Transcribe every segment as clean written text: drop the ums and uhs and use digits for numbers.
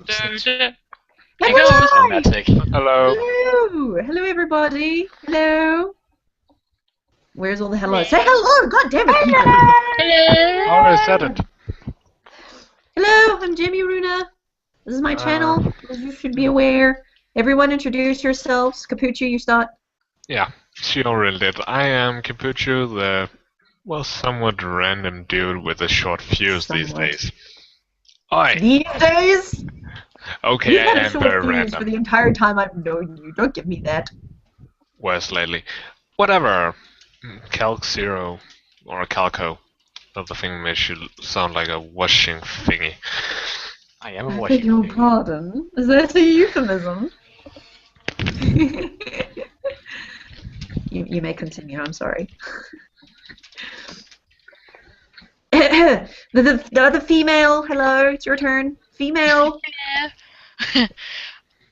Here Hello! goes. Hello. Hello! Hello, everybody! Hello! Where's all the hellos? Say hello! God damn it, people! I already said it. Hello, I'm Jamie Runa. This is my channel, as you should be aware. Everyone introduce yourselves. Capuccio, you start. Yeah, she already did. I am Capuccio, the, well, somewhat random dude with a short fuse these days. Oi! These days? Okay, You've I had a am short very fuse random. for the entire time I've known you. Don't give me that. Worse lately. Whatever. Calc Zero. Or Calco. That the thing makes you sound like a washing thingy. I am a I beg washing your thing. pardon? Is that a euphemism? You may continue, I'm sorry. the other female, hello, it's your turn. Female.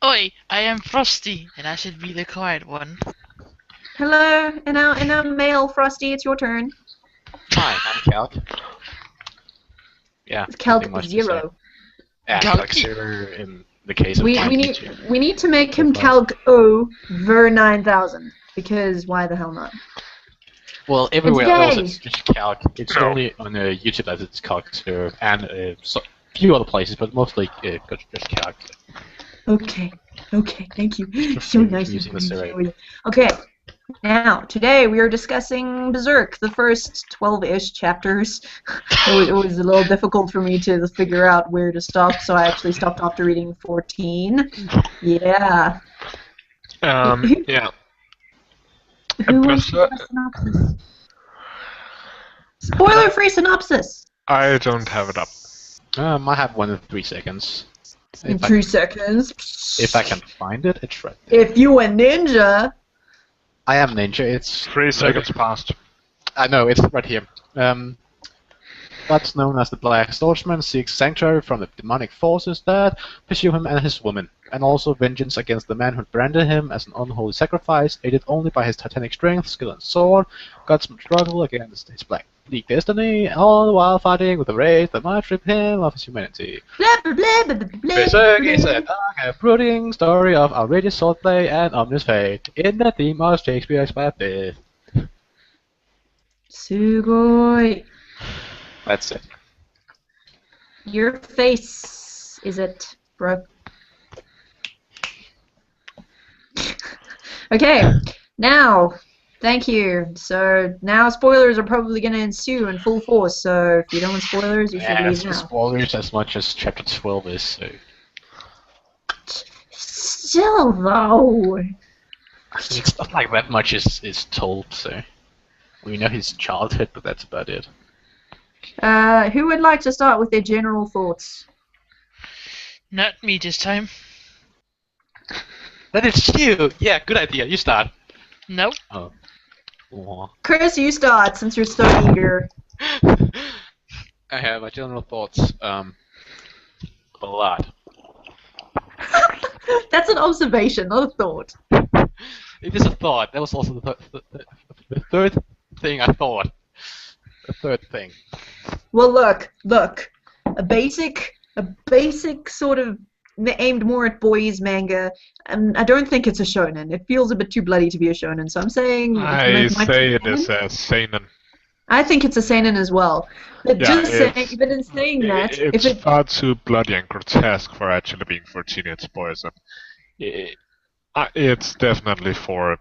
Oi, I am Frosty, and I should be the quiet one. Hello, and now male Frosty, it's your turn. Hi, I'm Calc. Yeah, Calc nothing much to Zero. say. Yeah, Calc- Calc Zero in the case of We Calc need 2. we need to make him Calc O ver 9000 because why the hell not? Well, everywhere today- else it's just Calc. It's No. only on YouTube that it's Calc Zero and a few other places, but mostly just Calc. Okay, thank you. Just So nice using of the you, Zero. Joey. Okay, now today we are discussing Berserk, the first 12-ish chapters. It was a little difficult for me to figure out where to stop, so I actually stopped after reading 14. Yeah. Yeah. Who wants to Berserk- give a synopsis? Spoiler-free synopsis. I don't have it up. I have one in 3 seconds. In 3 seconds. If I can find it, it's right. If you a ninja. I am ninja. It's 3 seconds passed. I know, it's right here. What's known as the Black Swordsman seeks sanctuary from the demonic forces that pursue him and his woman, and also vengeance against the man who branded him as an unholy sacrifice, aided only by his titanic strength, skill, and sword. God's struggle against his black league destiny, all the while fighting with a race that might strip him of his humanity. Blah, blah, blah, blah, blah, blah, Berserk is blah. a dark and brooding story of outrageous swordplay and ominous fate, in the theme of Shakespeare's Macbeth. Sugoi. That's it. Your face is it, bro. Okay, now, thank you. So now spoilers are probably going to ensue in full force. So if you don't want spoilers, you should Yeah, leave now. spoilers as much as chapter 12 is. So. Still though. It's not like that much is told, so we know his childhood, but that's about it. Who would like to start with their general thoughts? Not me this time. That is you! Yeah, good idea, you start. Nope. Oh. Aw. Chris, you start since you're so eager. I have my general thoughts, a lot. That's an observation, not a thought. It is a thought, that was also the third thing I thought. The third thing. Well, look, a basic sort of aimed more at boys manga. I don't think it's a shonen. It feels a bit too bloody to be a shonen, so I'm saying. I say it is a seinen. I think it's a seinen as well. But Yeah, but in saying that, It's if it far too bloody and grotesque for actually being for teenage boys. And it's definitely for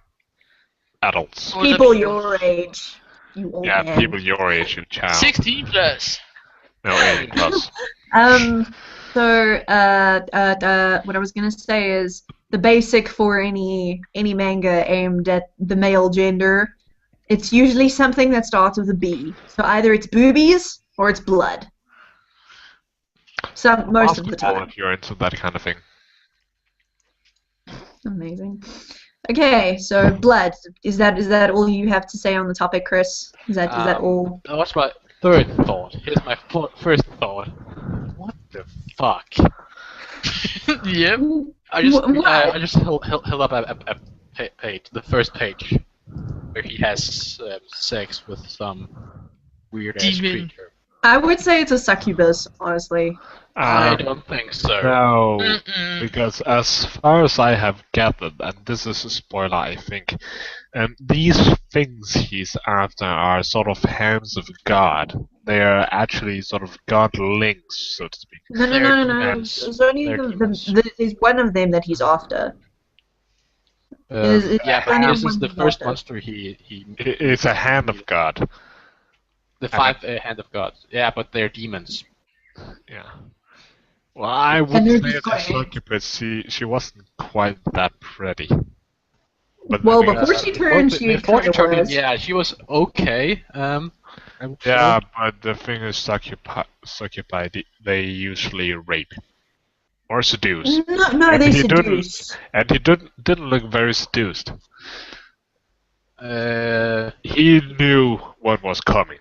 adults. For the people your age, you old Yeah, man. people your age, you child. 16 plus. No, 18 plus. So, what I was gonna say is the basic for any manga aimed at the male gender, it's usually something that starts with a B. So either it's boobies or it's blood. Most of the Basketball, time. if you're into that kind of thing. Amazing. Okay, so blood. Is that all you have to say on the topic, Chris? Is that all? That was my third thought. Here's my first thought. What the fuck? Yep. I just What? I just held up a page, the first page, where he has sex with some weird ass Demon. creature. I would say it's a succubus, honestly. I don't think so. No, Mm-mm. because as far as I have gathered, and this is a spoiler, I think, these things he's after are sort of hands of God. They are actually sort of God links, so to speak. No. demons. There's only They're demons. there's one of them that he's after. Yeah, but only this is one the he's first after. monster he It's a hand of God. the five hand of God. Yeah, but they're demons. Yeah. Well, I And would they're say just that like- succubus, she wasn't quite that pretty. But Well, then before she turned, she before kind of turned in, was. yeah, she was okay. I would yeah, say. but the thing is, succubi, they usually rape or seduce, No, And they he didn't- seduce. and he didn't look very seduced. Uh, He knew what was coming.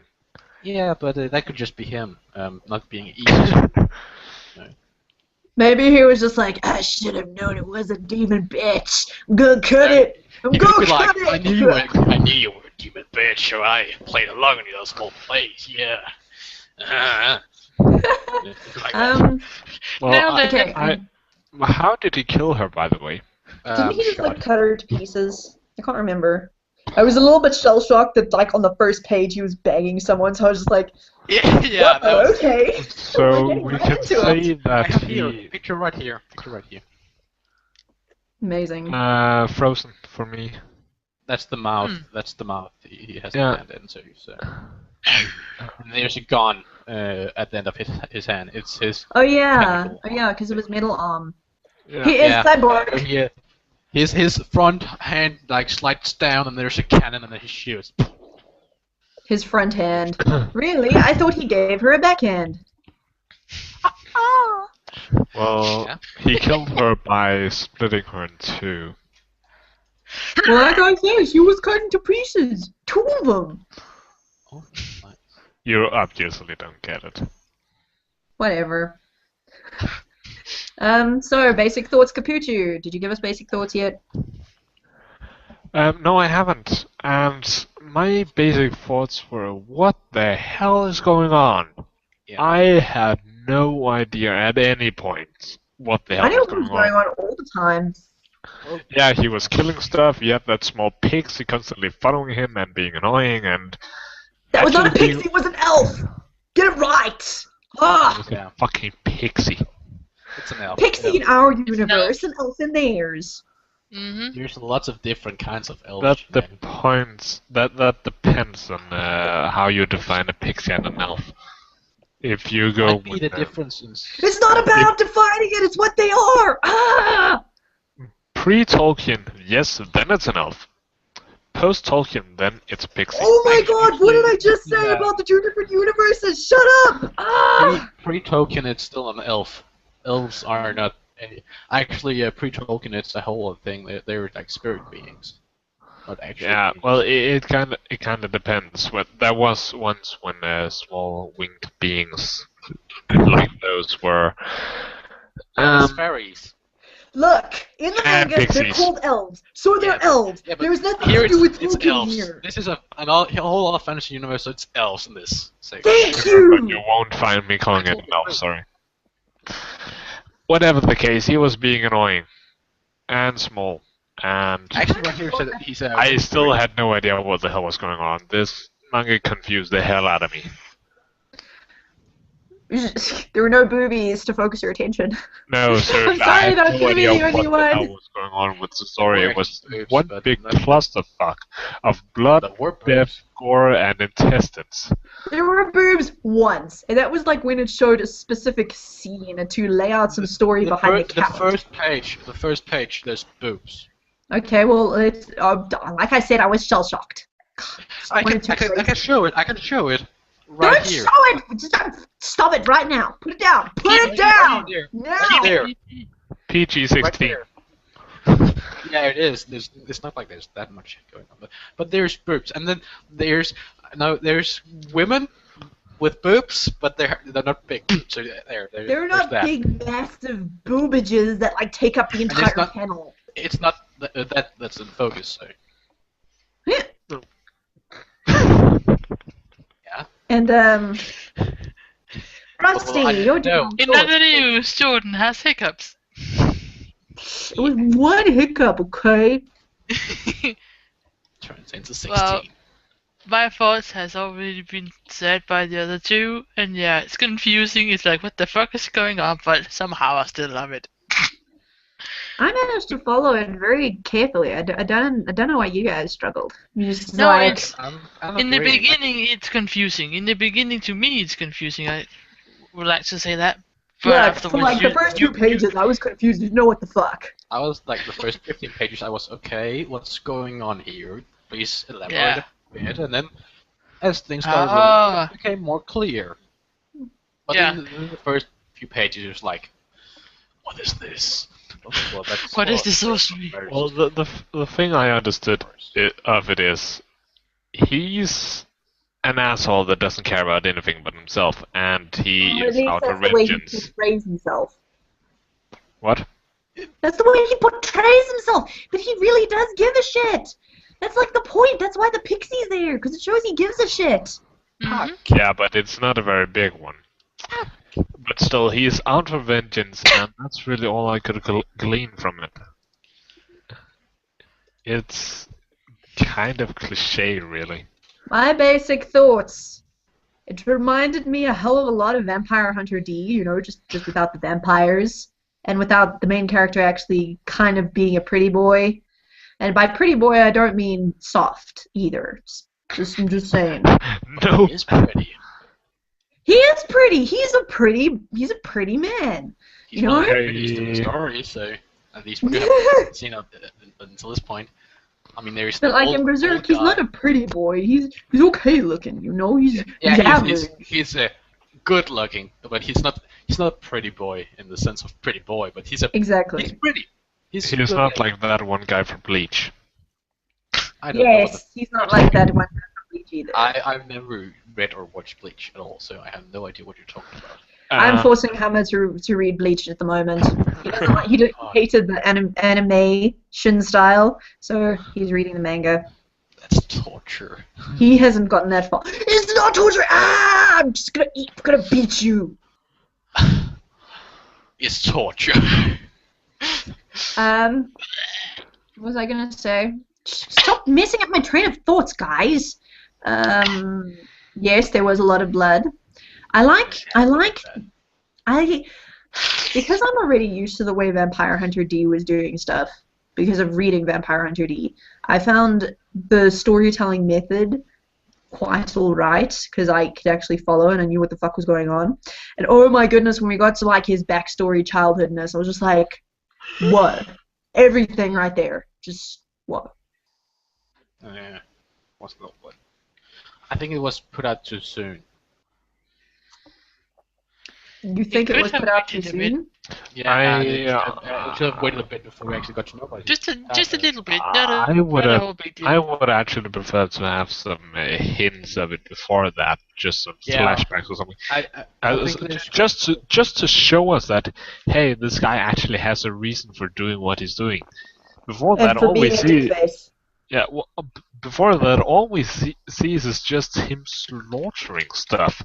yeah, but that could just be him, not being evil. Maybe he was just like, I should have known it was a demon bitch. I'm gonna cut it. I'm He gonna could be like, cut it. I knew you were a demon bitch, so I played along in your small place, yeah. Like that. Well, Now that Okay. how did he kill her, by the way? Didn't he just shot. like cut her to pieces? I can't remember. I was a little bit shell shocked that like on the first page he was begging someone, so I was just like, Yeah, that "Whoa, was okay. So We're getting we right can into say it. I that have here, he picture right here. Amazing. frozen for me. That's the mouth. Hmm. That's the mouth he has Yeah. the hand into. So. And there's a gun at the end of his hand. It's his. Oh yeah, Tentacle. because of his middle arm. Yeah. He is Yeah. cyborg. Yeah. His front hand like slides down, and there's a cannon, and then he shoots. His front hand. Really? I thought he gave her a backhand. Well, Yeah. he killed her by splitting her in two. Well, like I said, she was cut into pieces. 2 of them. Oh, nice. You obviously don't get it. Whatever. So basic thoughts, Capuccio. Did you give us basic thoughts yet? No, I haven't. And my basic thoughts were, what the hell is going on? Yeah. I had no idea at any point what the hell I knew was what was going going on. on all the time. Yeah, he was killing stuff. He had that small pixie constantly following him and being annoying, and That was not a actually pixie, it was an elf! Get it right! Ah! Yeah. fucking pixie. It's an elf. Pixie in our universe, an elf in theirs. Mm-hmm. There's lots of different kinds of elves. That man. depends on how you define a pixie and an elf. If you go Might be with the difference in. It's not about defining it, it's what they are! Ah! pre-Tolkien, yes, then it's an elf. Post-Tolkien, then it's a pixie. Oh my god, what did I just say Yeah. about the 2 different universes? Shut up! Ah! Pre-Tolkien, it's still an elf. Elves are not. Actually, pre-Tolkien, it's a whole thing. They're like spirit beings, not actually. Yeah, beings. well, it kind of depends. There was once when small winged beings like those were. It's fairies. Look, in the And manga, they're pixies. called elves, so they're Yeah, but- elves. yeah, but There's nothing Here to do with it's Tolkien elves. here. This is a whole other fantasy universe, so it's elves in this section. Thank Sure, but you you! won't find me calling it an elf, sorry. Whatever the case, he was being annoying. And small. And Actually, right here said that he's a. I still had no idea what the hell was going on. This manga confused the hell out of me. There were no boobies to focus your attention. No, sir, I'm sorry, I had that was no gonna be idea the only what the hell one. was going on with the story. It was Oops, one but big not- clusterfuck of blood, The warp death, gore, and intestines. There were boobs once, and that was like when it showed a specific scene and to lay out some story behind the couch. The first page, there's boobs. Okay, well, it's like I said, I was shell shocked. I can show it. I can show it. Right Don't here. show it! Just stop it right now. Put it down. Put it down There. now. Right there. PG-16. Right there. Yeah, it is. It's not like there's that much going on, but there's boobs, and then there's women with boobs, but they're not big. So They're there's not that. big, massive boobages that like take up the it's entire not- panel. It's not that's in focus. So. And Frosty, Well, you're no. doing In other news, Jordan has hiccups. It was one hiccup, okay? Turns into 16. Well, my thoughts has already been said by the other two, and yeah, it's confusing. It's like, what the fuck is going on? But somehow I still love it. I managed to follow it very carefully. I don't know why you guys struggled. You just No, like, it's I'm in the agreeing. beginning it's confusing. In the beginning, to me, it's confusing. I would like to say that. But look, afterwards, for like the first two pages, I was confused. You know what the fuck? I was like the first 15 pages. I was okay. What's going on here? Please elaborate Yeah. a bit. And then, as things started, Ah. it became more clear. But Yeah. in the first few pages, it was like, what is this? Well, that's What is this sorcery? Well, the thing I understood of it is, he's an asshole that doesn't care about anything but himself, and he Or at is least out that's for the way he vengeance. portrays himself. What? That's the way he portrays himself. But he really does give a shit. That's like the point. That's why the pixie's there, because it shows he gives a shit. Mhm. Yeah, but it's not a very big one. But still, he is out for vengeance, and that's really all I could glean from it. It's kind of cliche, really. My basic thoughts. It reminded me a hell of a lot of Vampire Hunter D, you know, just without the vampires. And without the main character actually kind of being a pretty boy. And by pretty boy, I don't mean soft either. I'm just saying. No. He is pretty. He is pretty. He's a pretty man. He's You one know? of the prettiest in the story, so at least we haven't seen up until this point. I mean, there is But the like old, in Berserk, old he's guy. not a pretty boy. He's okay looking, you know. He's average. He's a good looking, but he's not a pretty boy in the sense of pretty boy, but he's Exactly. pretty. He's He's good. not like that one guy from Bleach. I don't know what Yes, he's not like that one from Bleach either. I've never read or watched Bleach at all, so I have no idea what you're talking about. I'm forcing Hammer to read Bleach at the moment. He hated the animation style, so he's reading the manga. That's torture. He hasn't gotten that far. It's not torture! Ah! I'm just gonna beat you! It's torture. What was I gonna say? Stop messing up my train of thoughts, guys! Yes, there was a lot of blood. Because I'm already used to the way Vampire Hunter D was doing stuff, because of reading Vampire Hunter D, I found the storytelling method quite alright, because I could actually follow and I knew what the fuck was going on. And oh my goodness, when we got to like his backstory childhoodness, I was just like, what? Everything right there. Just what? Yeah, what's the one? I think it was put out too soon. You think it could was have put out too waited a bit. soon? Yeah, it should have waited a bit before we actually got to know about it. Just a little bit. I would not a have. whole big deal. I would actually prefer to have some hints of it before that, just some Yeah. flashbacks or something. I think there's- Just to show us that, hey, this guy actually has a reason for doing what he's doing. Before that, And for all we being a see, dickface. yeah, well, before that, all we sees is just him slaughtering stuff,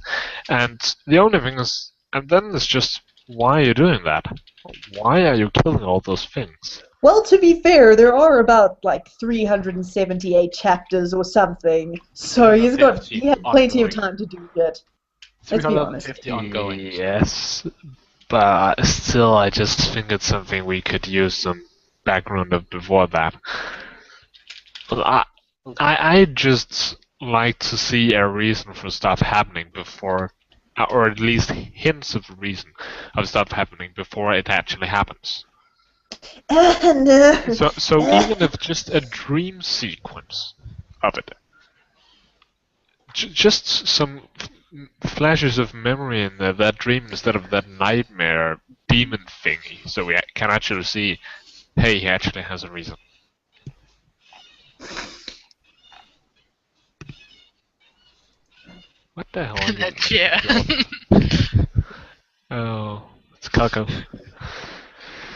and the only thing is, and then it's just, why are you doing that? Why are you killing all those things? Well, to be fair, there are about like 378 chapters or something, so he had plenty of time to do it. Let's be honest. 350 ongoing. Yes, but still, I just think it's something we could use some background of before that. But I just like to see a reason for stuff happening before, or at least hints of reason of stuff happening before it actually happens. No. So even if just a dream sequence of it, just some flashes of memory in that dream instead of that nightmare demon thingy, so we can actually see, hey, he actually has a reason. What the hell? Are you That chair. Oh, it's Coco.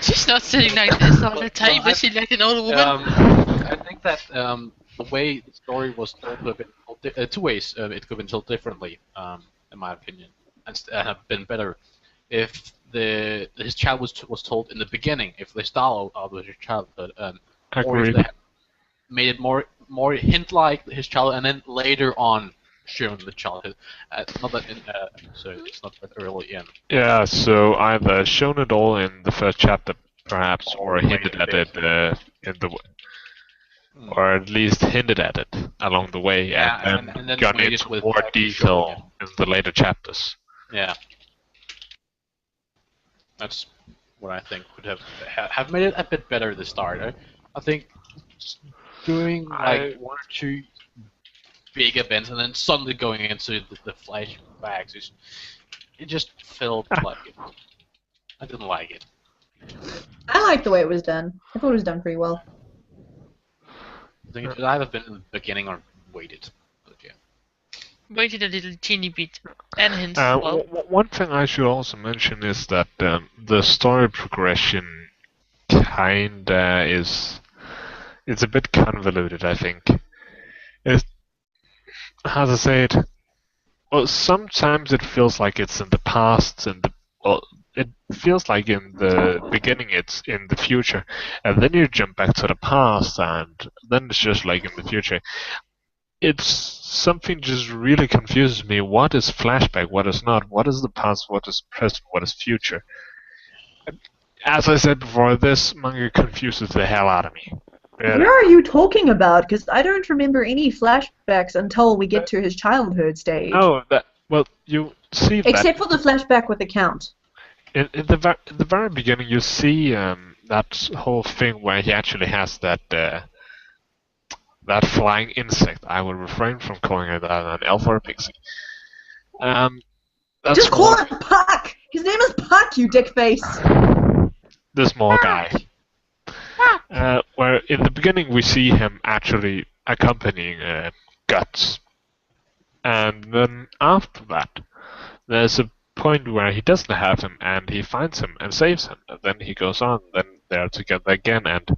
She's not sitting like this all the time, Well, is she like an old woman? I think that the way the story was told could have been two ways. It could have been told differently, in my opinion. have been better if his child was told in the beginning, if they start out with his childhood, or if Agreed. they had made it more hint like his childhood, and then later on shown the childhood, not that so it's not that early in. Yeah, so either shown it all in the first chapter, perhaps, or Or hinted at later it in the, or at least hinted at it along the way, Yeah, and then gone waited into with more actually showing it. detail in the later chapters. Yeah, that's what I think would have made it a bit better at the start. I think doing like one or two big events and then suddenly going into the flashbacks, it just felt like it. I didn't like it. I like the way it was done. I thought it was done pretty well. I think it should either been in the beginning or waited. But yeah. Waited a little teeny bit. And hints. One thing I should also mention is that the story progression kinda it's a bit convoluted, I think. It's, how to say it? Well, sometimes it feels like it's in the past, it feels like in the beginning it's in the future, and then you jump back to the past, and then it's just like in the future. It's something just really confuses me. What is flashback? What is not? What is the past? What is present? What is future? As I said before, this manga confuses the hell out of me. Really. Where are you talking about? Because I don't remember any flashbacks until we get to his childhood stage. No, well, you see that. Except for the flashback with the Count. In the very beginning, you see that whole thing where he actually has that flying insect. I will refrain from calling it an elf or a pixie. Just call it Puck! His name is Puck, you dickface! The small guy. Where in the beginning we see him actually accompanying Guts. And then after that, there's a point where he doesn't have him and he finds him and saves him. And then he goes on, then they're together again. And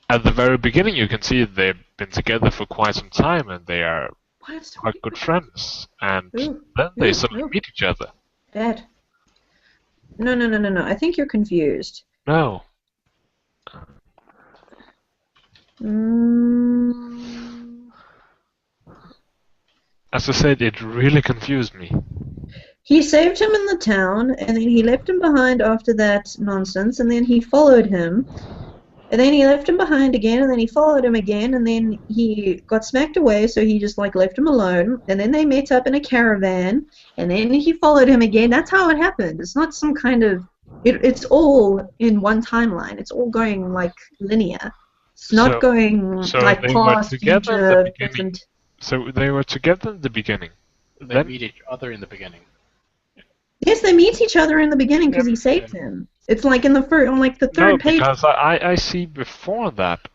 at the very beginning you can see they've been together for quite some time and they are quite good friends. And then they suddenly meet each other. Dad. No. I think you're confused. No. As I said, it really confused me. He saved him in the town, and then he left him behind after that nonsense, and then he followed him. And then he left him behind again, and then he followed him again, and then he got smacked away, so he just like left him alone. And then they met up in a caravan, and then he followed him again. That's how it happened. It's not some kind of... It's all in one timeline. It's all going like linear. It's not going like past, future, present. So they were together in the beginning. They meet each other in the beginning. Yes, they meet each other in the beginning because he saved him. It's like in the third page. Because I see before that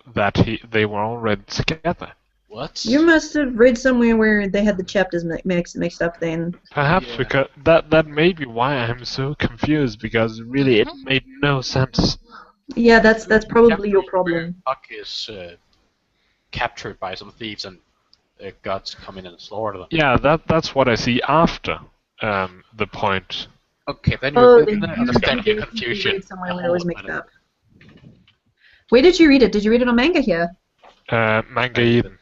they were already together. What? You must have read somewhere where they had the chapters mixed up then. Perhaps because that may be why I'm so confused, because really it made no sense. Yeah, that's probably your problem. Puck is captured by some thieves and Guts come in and slaughter them. Yeah, that's what I see after the point. Okay, then you understand your confusion. Somewhere where it was mixed up. Where did you read it? Did you read it on Manga here? Manga Eden.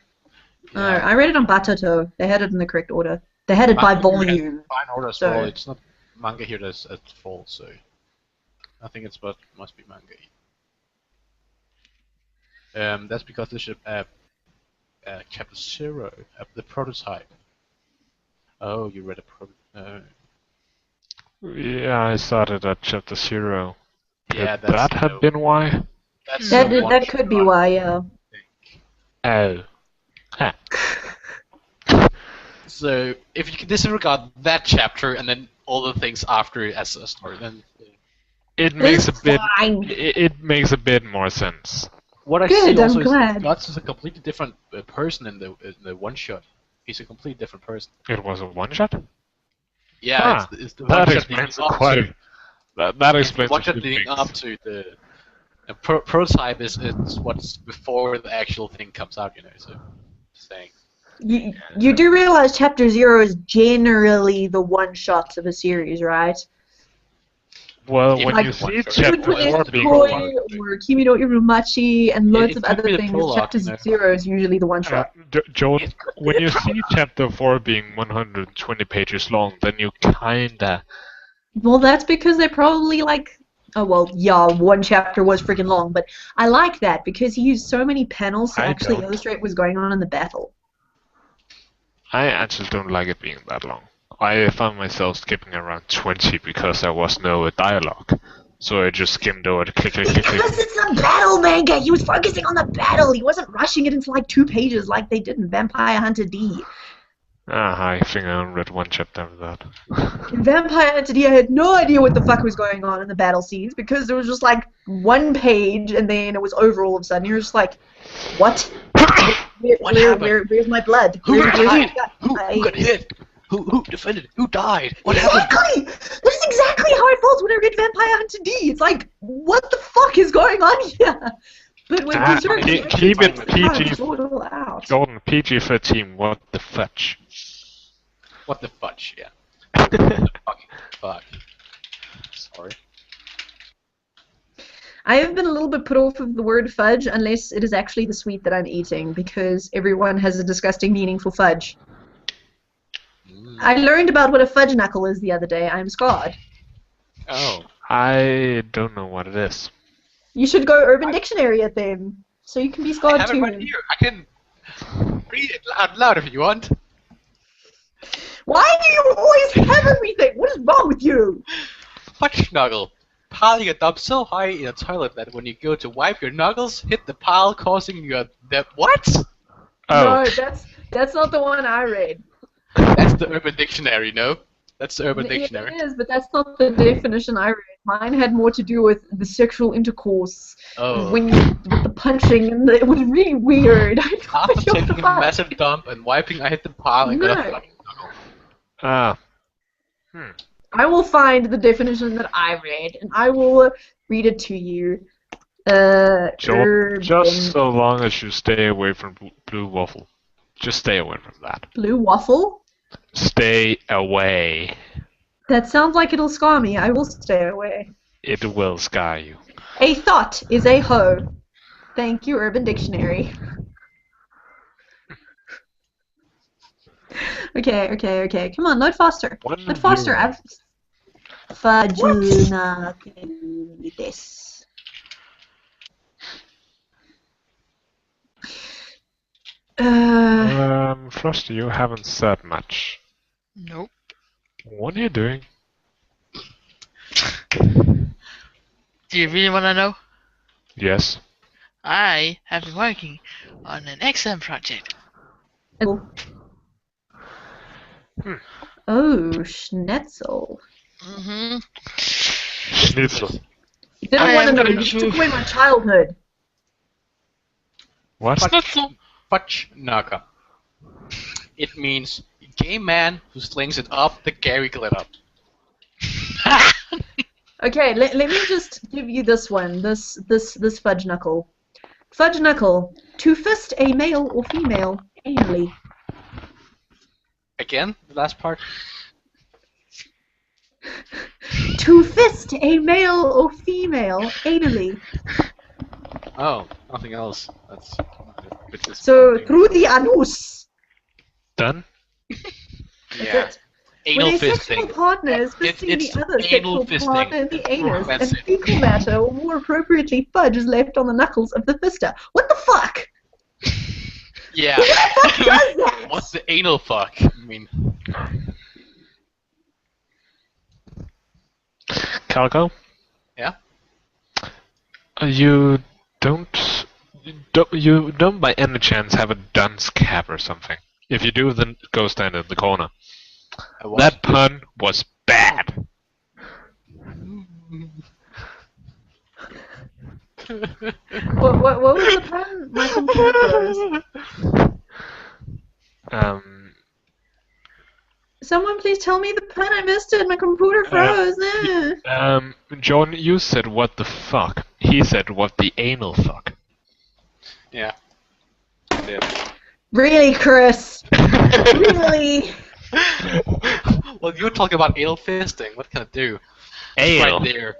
No, I read it on Batoto. They had it in the correct order. They had it by volume. Fine order as well. It's not Manga here that's at fault, so I think it's must be Manga Eden. That's because this is chapter 0, the prototype. Oh, you read a Yeah, I started at chapter 0. Yeah, Could that have been why? That could be why, yeah. Oh. Huh. So, if you can disregard that chapter and then all the things after it as a story, then it makes it makes a bit more sense. What I see also is that Guts is a completely different person in the one shot. He's a completely different person. It was a one shot? Yeah, it's the that one explains shot quite. That explains. One shot leading up to the prototype is what's before the actual thing comes out, you know. So, just saying. You do realize Chapter 0 is generally the one-shot of a series, right? Well, when Like, you see what- chapter 4 being Koi one, or Kimi no Irumachi and loads It of could other be the things, prologue, Chapter you know. 0 is usually the one-shot. Jordan, when you see chapter 4 being 120 pages long, then you kinda... Well, that's because they probably like. Oh well, yeah, one chapter was freaking long, but I like that because he used so many panels to I actually don't. illustrate what's going on in the battle. I actually don't like it being that long. I found myself skipping around 20 because there was no dialogue. So I just skimmed over to click. Because it's a battle manga. He was focusing on the battle. He wasn't rushing it into like 2 pages like they did in Vampire Hunter D. I think I only read one chapter of that. In Vampire Hunter D, I had no idea what the fuck was going on in the battle scenes because there was just like 1 page and then it was over all of a sudden. You're just like, what? Where's my blood? Who Where's died? my Who got hit? Who defended? Who died? What happened? Exactly! That's exactly how I felt when I read Vampire Hunter D. It's like, what the fuck is going on here? But when Berserk keep it PG. sort it all out. Jordan, PG-13, what the fudge? What the fudge? Yeah. Fuck. Sorry. I have been a little bit put off of the word fudge unless it is actually the sweet that I'm eating because everyone has a disgusting meaning for fudge. I learned about what a fudge knuckle is the other day. I'm scarred. Oh. I don't know what it is. You should go Urban Dictionary it then, so you can be I scarred have it too. right here. I can read it out loud if you want. Why do you always have everything? What is wrong with you? Fudge knuckle. Piling a dump so high in a toilet that when you go to wipe your knuckles, hit the pile, causing your what? Oh. No, that's not the one I read. That's the Urban Dictionary, no? That's the Urban Dictionary. It is, but that's not the definition I read. Mine had more to do with the sexual intercourse, Oh. with the punching, and it was really weird. I don't know After what you're taking a about. massive dump and wiping, I hit the pile and got a No. fucking knuckle. I will find the definition that I read, and I will read it to you. Jordan, just so long as you stay away from blue waffle. Just stay away from that. Blue waffle? Stay away. That sounds like it'll scar me. I will stay away. It will scar you. A thought is a hoe. Thank you, Urban Dictionary. Okay. Come on, load faster. Load faster. Fajuna this. Frosty, you haven't said much. Nope. What are you doing? Do you really want to know? Yes. I have been working on an XM project. Oh, Schnitzel. Mm-hmm. Schnitzel. You didn't I want to am know. going You to- took away my childhood. What? Fudge knuckle. It means gay man who slings it up the Gary glitter. Okay, let me just give you this one. This fudge knuckle. Fudge knuckle. To fist a male or female anally. Again, the last part. To fist a male or female anally. Oh, nothing else. That's a bit So disappointing. through the anus. Done? Yeah. That's it. Anal When a sexual fisting. partner is fisting It's the other anal sexual partner in the anus, That's and it. fecal matter, or more appropriately fudge, is left on the knuckles of the fister. What the fuck? Yeah. Who the fuck does that? What's the anal fuck? I mean, Calico? yeah. You don't by any chance have a dunce cap or something? If you do, then go stand in the corner. That pun was bad. What was the pun? My computer froze. Someone please tell me the pun. I missed it. My computer froze. John, you said what the fuck. He said what the anal fuck. Yeah. Yeah. Really, Chris? Really? Well, you're talking about ale fisting. What can I do? It's Ale. right there.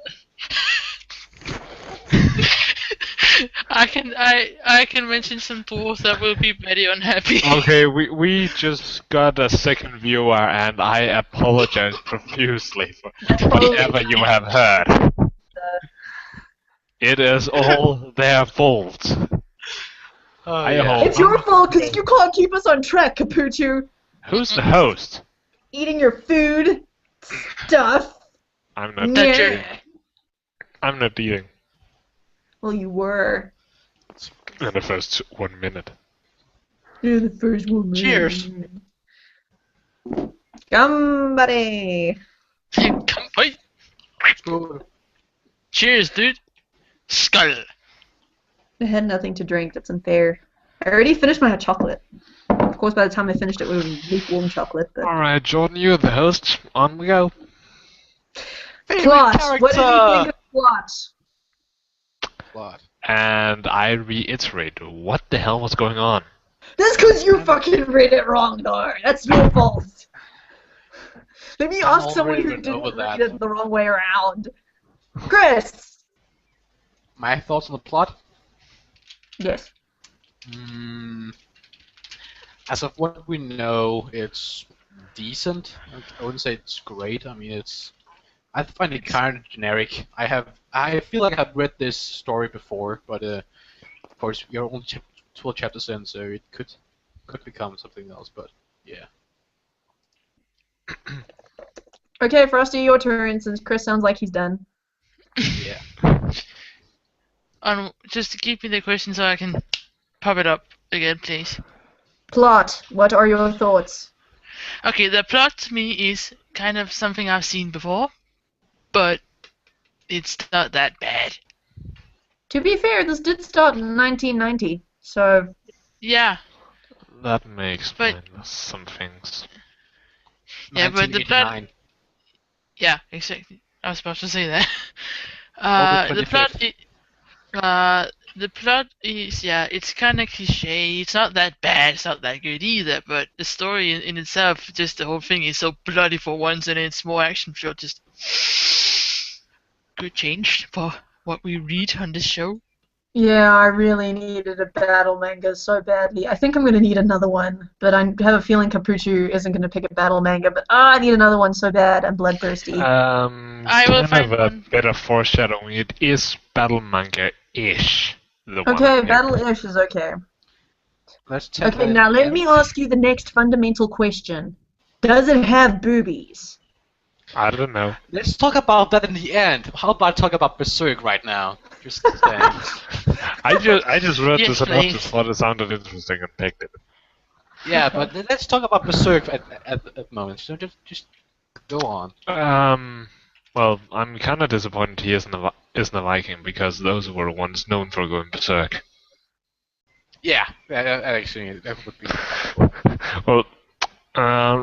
I can mention some tools that will be very unhappy. Okay, we just got a second viewer, and I apologize profusely for whatever you have heard. It is all their fault. Oh, I yeah. hope. It's your fault because you can't keep us on track, Capuchu. Who's the host? Eating your food, stuff. I'm not. Yeah. Eating. I'm not eating. Well, you were. In the first 1 minute. You're the first one. Cheers. Somebody. Come on. Cheers, dude. Skull. I had nothing to drink. That's unfair. I already finished my hot chocolate. Of course, by the time I finished it, it was lukewarm chocolate. But... Alright, Jordan, you're the host. On we go. Plot. What did you think of plot? What? And I reiterate, what the hell was going on? That's because you fucking read it wrong, though. That's your fault. Let me ask someone already who went didn't over read that. it the wrong way around. Chris. My thoughts on the plot? Yes. As of what we know, it's decent. I wouldn't say it's great. I mean, I find it kind of generic. I feel like I've read this story before, but of course we're only 12 chapters in, so it could become something else. But yeah. Okay, Frosty, your turn. Since Chris sounds like he's done. Yeah. Just to keep me the question so I can pop it up again, please. Plot. What are your thoughts? Okay, the plot to me is kind of something I've seen before, but it's not that bad. To be fair, this did start in 1990, so... Yeah, That may explain But- some things. Yeah, but the plot- 1989. yeah, exactly. I was about to say that. August The plot 25th. the plot is, yeah, it's kind of cliche. It's not that bad. It's not that good either. But the story in itself, just the whole thing is so bloody for once, and it's more action filled. Just good change for what we read on this show. Yeah, I really needed a battle manga so badly. I think I'm going to need another one, but I have a feeling Capuchu isn't going to pick a battle manga, but I need another one so bad. I'm bloodthirsty. I will Kind find of a one. bit of foreshadowing. It is battle manga-ish. The one Okay, I'm battle-ish is okay. Let's check Okay, that now let again. me ask you the next fundamental question. Does it have boobies? I don't know. Let's talk about that in the end. How about talk about Berserk right now? Just saying. I just read Yes, the synopsis, please. thought it sounded interesting, and picked it. Yeah, but let's talk about Berserk at the moment. So just go on. Well, I'm kind of disappointed he isn't a Viking, because those were once known for going berserk. Yeah, actually, that would be. Well,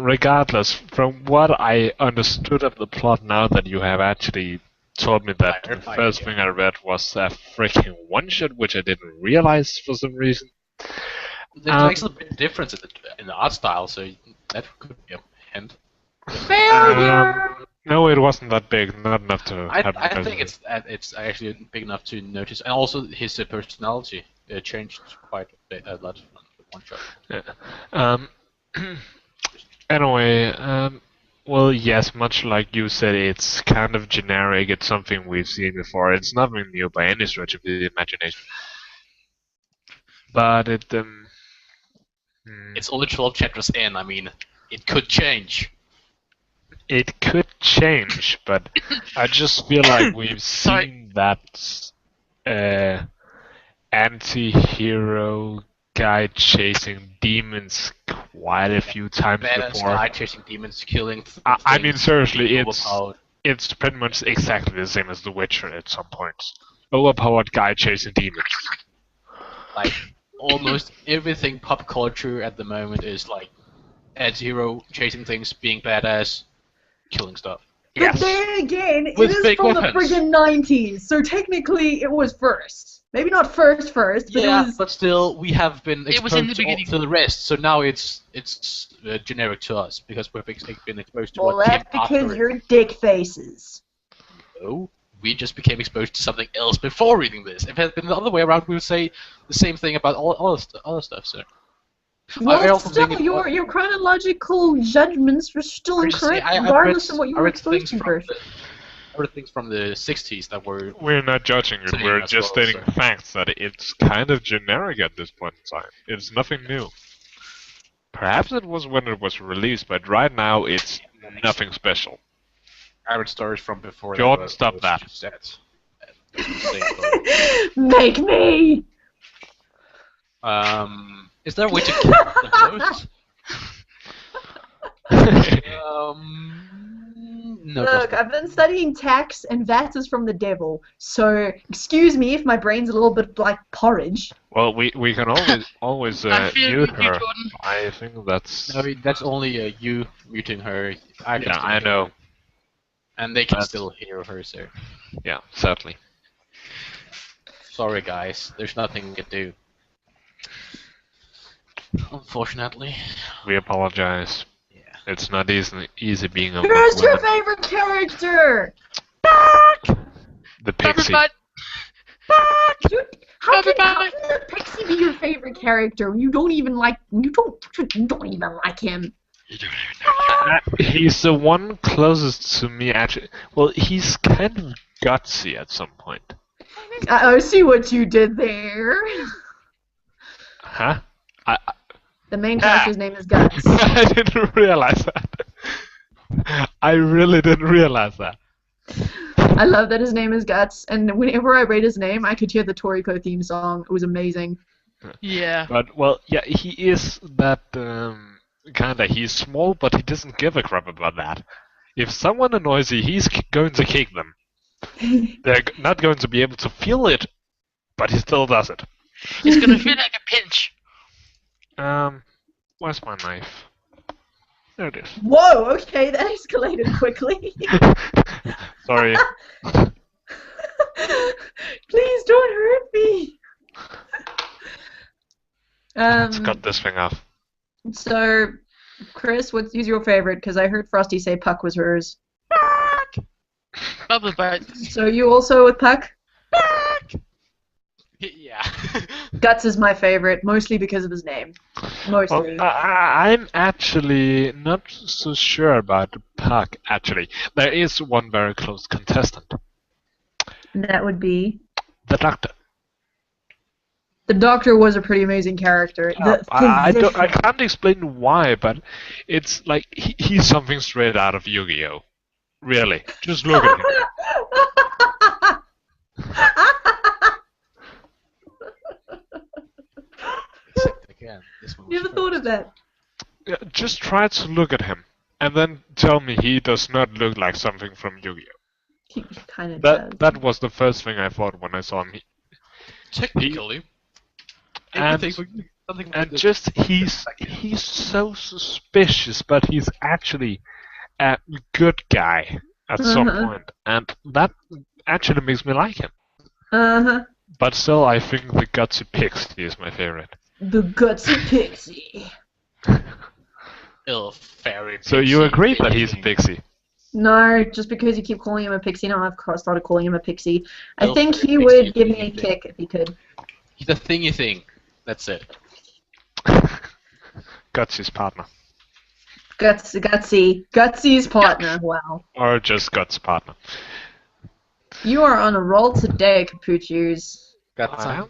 regardless, from what I understood of the plot now that you have actually told me that the Clarified, first yeah. thing I read was a freaking one-shot, which I didn't realize for some reason. There's actually a bit difference in the art style, so that could be a hint. Failure! No, it wasn't that big, not enough to have I think it's actually big enough to notice, and also his personality changed quite a lot from the one shot. Anyway, well, yes, much like you said, it's kind of generic. It's something we've seen before. It's nothing new by any stretch of the imagination. But It's only 12 chapters in. I mean, it could change. it could change, but I just feel like we've Sorry. seen that anti-hero guy chasing demons quite a few times Badass before. guy chasing demons, killing. I mean, things, seriously, being it's overpowered. it's pretty much exactly the same as The Witcher at some points. Overpowered guy chasing demons. Like almost everything pop culture at the moment is like anti-hero chasing things, being badass, killing stuff. But then again, With it is big from the weapons. friggin' 90s, so technically it was first. Maybe not first, but Yeah, it was. but still, we have been It was in exposed the beginning. to the rest, so now it's generic to us because we've been exposed to Well, what came that's because after it. you're dick faces. No, we just became exposed to something else before reading this. If it had been the other way around, we would say the same thing about all other stuff, sir. I Well, also still, think your chronological judgments were still I'm just saying, incorrect, I read, regardless of what you I were read exposed things to from first. I read things from the 60s that were We're not judging it, Same we're as just well, stating so. facts that it's kind of generic at this point in time. It's nothing new. Perhaps it was when it was released, but right now it's nothing special. I read stories from before Jordan, that. stop was that. just sad. It was the same story. Make me! Is there a way to kill the ghost? No. Look, I've been studying tax, and that is from the devil. So, excuse me if my brain's a little bit like porridge. Well, we can always I feel mute you, her. Jordan. I think that's No, that's only you muting her. I can yeah, still I hear know. her. And they can That's- still hear her, so. Yeah, sadly. Sorry, guys. There's nothing we can do. Unfortunately. We apologize. Yeah. It's not easy being a Who's your woman. favorite character? The pixie. Everybody, Dude, how can Everybody. the pixie be your favorite character? You don't even like you don't even like him. He's the one closest to me, actually. Well, he's kind of gutsy at some point. I see what you did there. Huh? The main character's name is Guts. I didn't realize that. I really didn't realize that. I love that his name is Guts, and whenever I read his name, I could hear the Toriko theme song. It was amazing. yeah. But, well, yeah, he is that, kinda. He's small, but he doesn't give a crap about that. If someone annoys you, he's going to kick them. They're not going to be able to feel it, but he still does it. It's gonna feel like a pinch. Where's my knife? There it is. Whoa, okay, that escalated quickly. Sorry. Please don't hurt me. Let's cut this thing off. So, Chris, who's your favorite? Because I heard Frosty say Puck was hers. Bubble butt. So you also with Puck? Yeah. Guts is my favorite, mostly because of his name. Mostly. Well, I'm actually not so sure about the Puck, actually. There is one very close contestant. That would be... The Doctor. The Doctor was a pretty amazing character. I can't explain why, but it's like he's something straight out of Yu-Gi-Oh! Really. Just look at him. Except again, this one was Never thought of that. Yeah, just try to look at him, and then tell me he does not look like something from Yu-Gi-Oh! He kind of does. That was the first thing I thought when I saw him. Technically. And, Something and just he's so suspicious, but he's actually a good guy at some point, and that actually makes me like him. But still, I think the gutsy pixie is my favorite. The Gutsy Pixie. Fairy So you pixie, agree that he's a pixie? No, just because you keep calling him a pixie, now I've started calling him a pixie. I Little think fairy he pixie would give me a thing. kick if he could. He's a thingy thing. That's it. Gutsy's partner. Gutsy's partner. Wow. Or just Guts' partner. You are on a roll today, Capuchus. Got I some. am?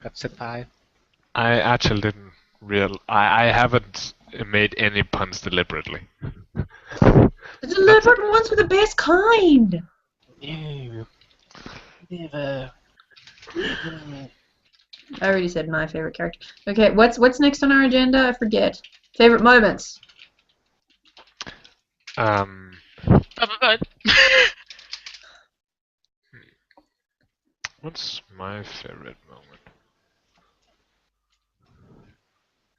Got senpai. I actually didn't I haven't made any puns deliberately. The deliberate ones were the best kind. No. Never. I already said my favorite character. Okay, what's next on our agenda? I forget. Favorite moments. Bubble butt. What's my favorite moment?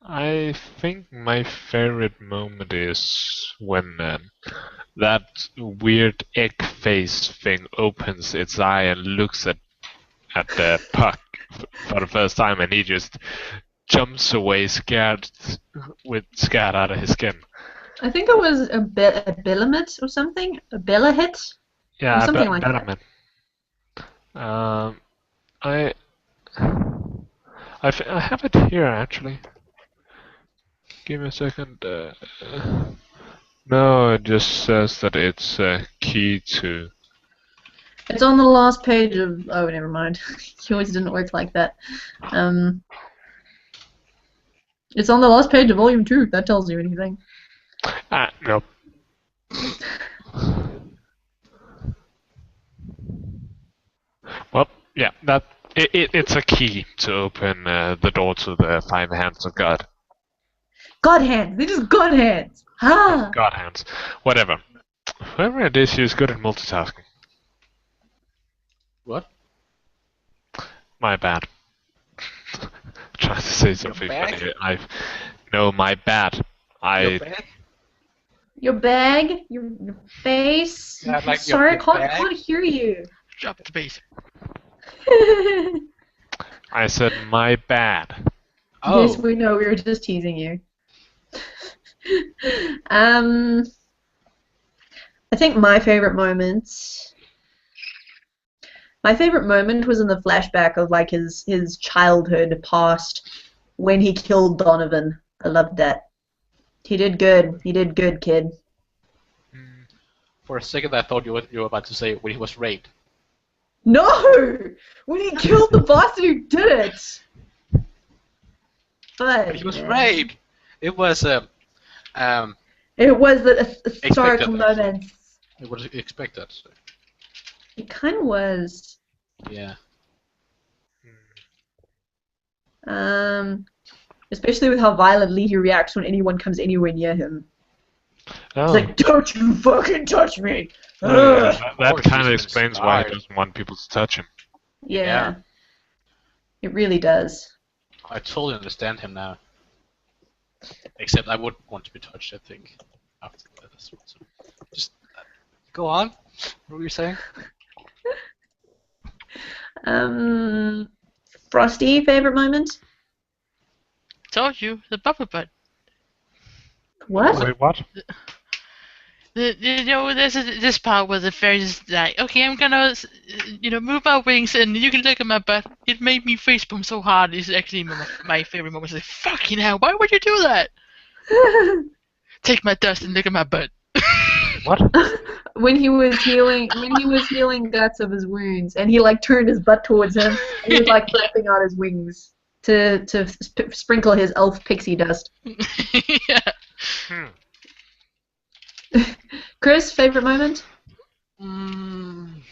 I think my favorite moment is when that weird egg face thing opens its eye and looks at the Puck for the first time, and he just jumps away, scared out of his skin. I think it was a Billimit or something, a Bellahit, Yeah, or something like that. Betterman. I have it here actually. Give me a second. No, it just says that it's key to. It's on the last page of. Oh, never mind. Yours didn't work like that. It's on the last page of Volume 2. If that tells you anything. Nope. Well, yeah, it's a key to open the door to the five hands of God. God hands. They're just God hands. Ah. God hands. Whatever. Whoever it is, she's good at multitasking. What? My bad. Trying to say something funny. No, my bad. Your bag? Your bag, your face. Yeah, like Sorry, your I can't hear you. Drop the bass. I said my bad. Oh. Yes, we know. We were just teasing you. I think my favorite moment was in the flashback of like his childhood past when he killed Donovan. I loved that. He did good. He did good, kid. For a second, I thought you were about to say when he was raped. No! When he killed the bastard who did it! But he was raped! It was it was a historical moment. It was expected. So. It kind of was. Yeah. Especially with how violently he reacts when anyone comes anywhere near him. Oh. It's like, don't you fucking touch me! That kind of explains why he doesn't want people to touch him. Yeah. It really does. I totally understand him now. Except I wouldn't want to be touched, I think. After that. So just go on. What were you saying? Frozzty, favorite moment? Told you, the bubble butt. What? Wait, what? You know, there's this part where the fairy's like, okay, I'm gonna, move my wings and you can look at my butt. It made me facepalm so hard. It's actually my favorite moment. It's like, fucking hell, why would you do that? Take my dust and look at my butt. What? when he was healing guts of his wounds, and he like turned his butt towards him, and he was like flapping out his wings to sprinkle his elf pixie dust. Yeah. Chris, favorite moment? Didn't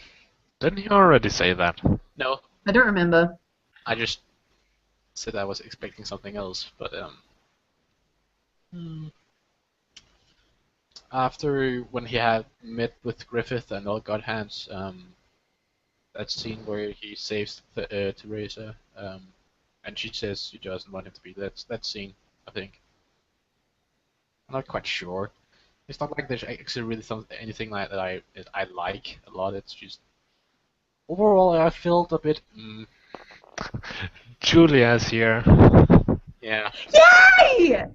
he already say that? No. I don't remember. I just said I was expecting something else, but after when he had met with Griffith and all God Hands, that scene where he saves Teresa, and she says she doesn't want him to be that scene, I think. I'm not quite sure. It's not like there's actually really anything like that I like a lot. It's just overall I felt a bit. Julia's here. Yeah. Yay!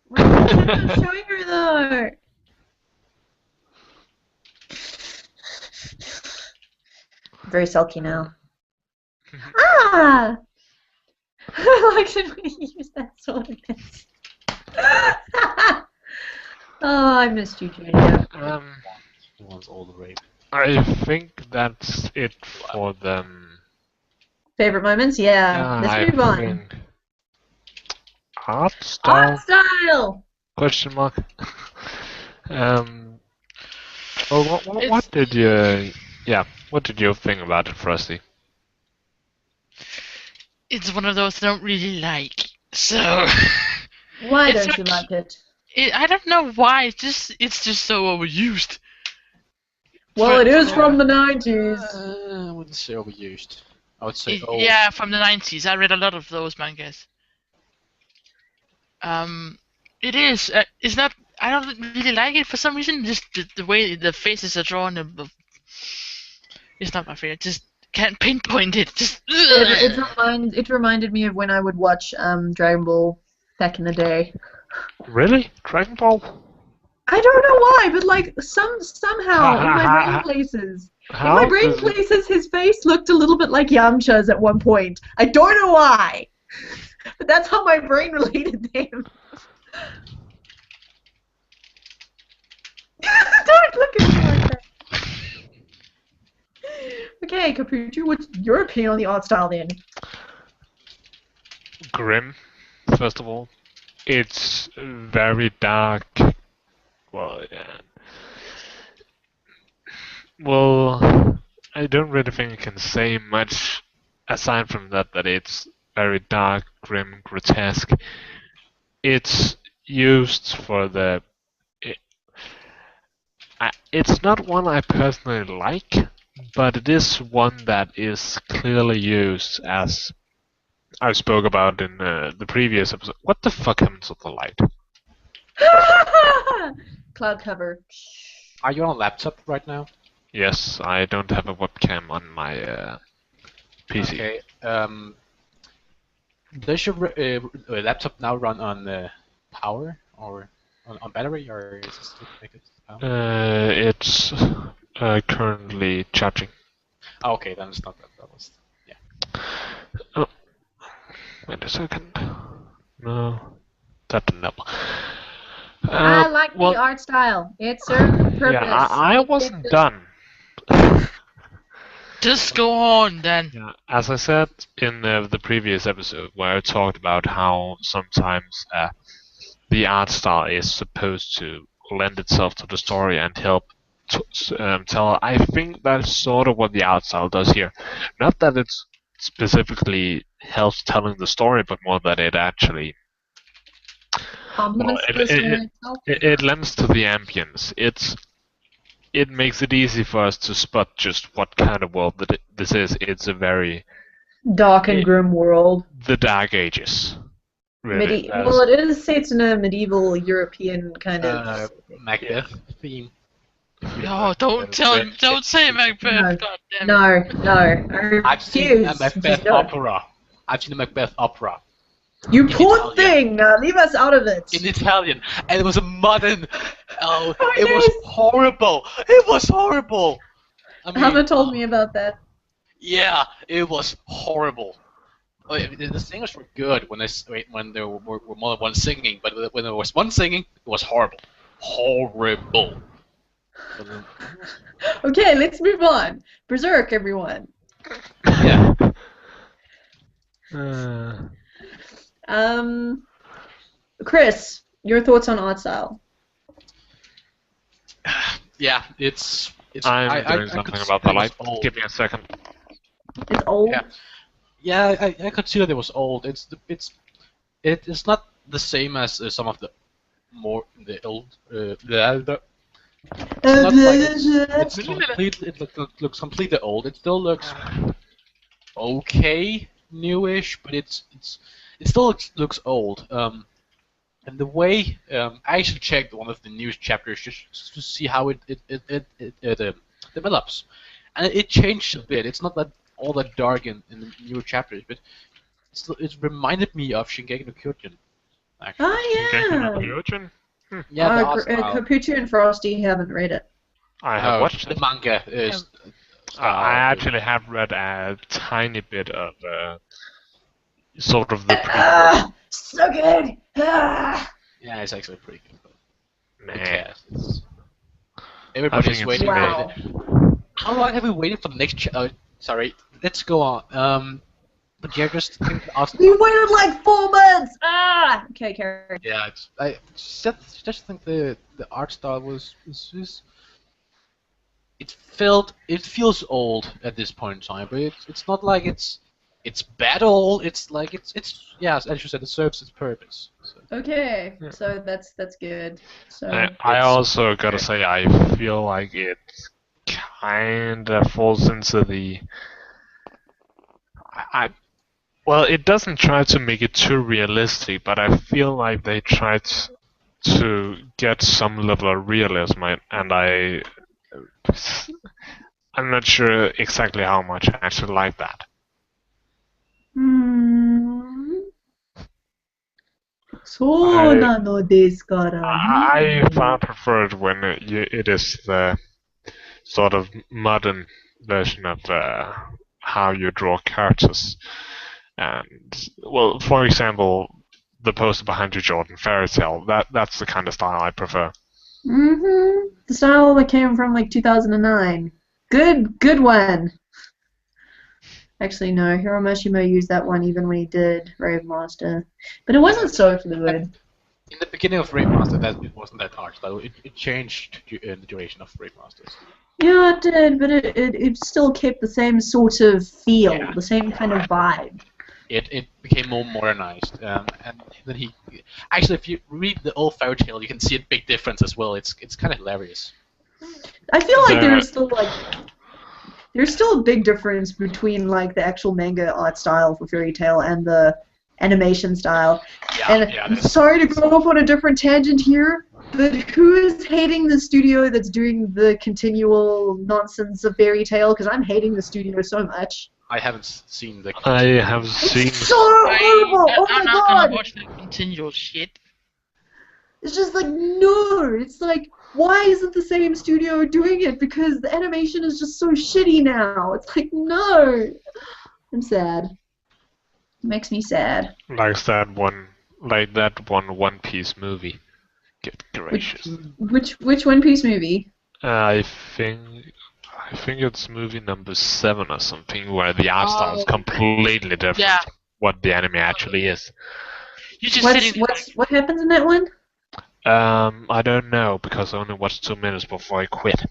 Why are you showing her though? Very sulky now. Ah! I like it when you use that sort of thing. Oh, I missed you, Julia. He wants all the rape. I think that's it for them. Favorite moments? Yeah. Let's move on. Think art style? Art style! Question mark. Well, what did you? Yeah, what did you think about it, Frosty? It's one of those I don't really like. So. Why don't you like it? I don't know why. It's just so overused. Well, it is from the 90s. I wouldn't say overused. I would say old. Yeah, from the 90s. I read a lot of those mangas. It is. It's not. I don't really like it for some reason. Just the way the faces are drawn, it's not my favorite. Just can't pinpoint it. Just It reminded me of when I would watch Dragon Ball back in the day. Really? Dragon Ball? I don't know why, but like somehow in my brain places, his face looked a little bit like Yamcha's at one point. I don't know why, but that's how my brain related to him. Don't look at me like that. Okay, Capuccio, what's your opinion on the art style then? Grim, first of all. It's very dark. Well, yeah. Well, I don't really think I can say much aside from that it's very dark, grim, grotesque. It's used for the... it's not one I personally like, but it is one that is clearly used as I spoke about in the previous episode. What the fuck happened to the light? Cloud cover. Are you on a laptop right now? Yes, I don't have a webcam on my PC. Okay. Does your laptop now run on power or on battery, or is it still connected to power? It's currently charging. Oh, okay, then it's not that. That was Oh, wait a second. No, that didn't help. I like the art style. It serves a purpose. Yeah, I wasn't done. just go on then. Yeah, as I said in the previous episode, where I talked about how sometimes the art style is supposed to lend itself to the story and help tell. I think that's sort of what the art style does here. Not that it specifically helps telling the story, but more that it actually it lends to the ambience. It makes it easy for us to spot just what kind of world this is. It's a very dark and grim world. The Dark Ages. Really, well, it is set in a medieval European kind of Macbeth theme. No, don't say Macbeth. No. I've seen a Macbeth opera. You poor thing! Leave us out of it. In Italian, and it was a modern. Oh, it was horrible. It was horrible. I mean, Hannah told me about that. Yeah, it was horrible. The singers were good when there were more than one singing, but when there was one singing, it was horrible. Horrible. Okay, let's move on. Berserk, everyone. Yeah. Chris, your thoughts on art style? Yeah, it's. I'm doing something about the light. Give me a second. It's old. Yeah, I consider it was old. It's not the same as some of the old. It's not like it looks completely old. It still looks okay, newish, but it still looks old. And the way I actually checked one of the news chapters just to see how it develops, and it changed a bit. It's not that all that dark in the newer chapters, but it reminded me of Shingeki no Kyojin. Actually. Oh yeah. Shingeki no Kyojin? Yeah, Capuccio and Frozzty haven't read it. I have watched the manga. I actually have read a tiny bit of sort of the prequel. So good! Yeah, it's actually pretty good. Everybody's waiting. Wow. How long have we waited for the next? Sorry, let's go on. But yeah, just think. We waited like 4 months. Okay, carry. Yeah, I just think the art style was it feels old at this point in time, but it's not like it's bad old. It's like it's as you said, it serves its purpose. So. Okay, so that's good. So I also gotta say I feel like it kinda falls into the well, it doesn't try to make it too realistic, but I feel like they tried to get some level of realism, and I'm not sure exactly how much I actually like that. So na no desu kara. I far prefer it when it is the sort of modern version of how you draw characters. And, well, for example, the poster behind you, Jordan, Fairy Tale, that's the kind of style I prefer. The style that came from like 2009. Good one. Actually, no, Hiromoshima used that one even when he did Rave Master. But it wasn't so fluid. In the beginning of Rave Master, it wasn't that art style. It changed in the duration of Rave Masters. Yeah, it did, but it still kept the same sort of feel, the same kind of vibe. It became more modernized, and then he actually, if you read the old Fairy Tale, you can see a big difference as well. It's kind of hilarious. I feel like there's still a big difference between like the actual manga art style for Fairy Tale and the animation style. I'm sorry to go off on a different tangent here, but who is hating the studio that's doing the continual nonsense of Fairy Tale? Because I'm hating the studio so much. I haven't seen the. I have seen. It's so horrible! Oh my I'm not god! gonna watch the continual shit. It's just like, no! It's like, why isn't the same studio doing it? Because the animation is just so shitty now. It's like, no! I'm sad. It makes me sad. Like that one One Piece movie. Good gracious. Which One Piece movie? I think it's movie number 7 or something, where the art style is completely different from what the anime actually is. You just what happens in that one? I don't know, because I only watched 2 minutes before I quit.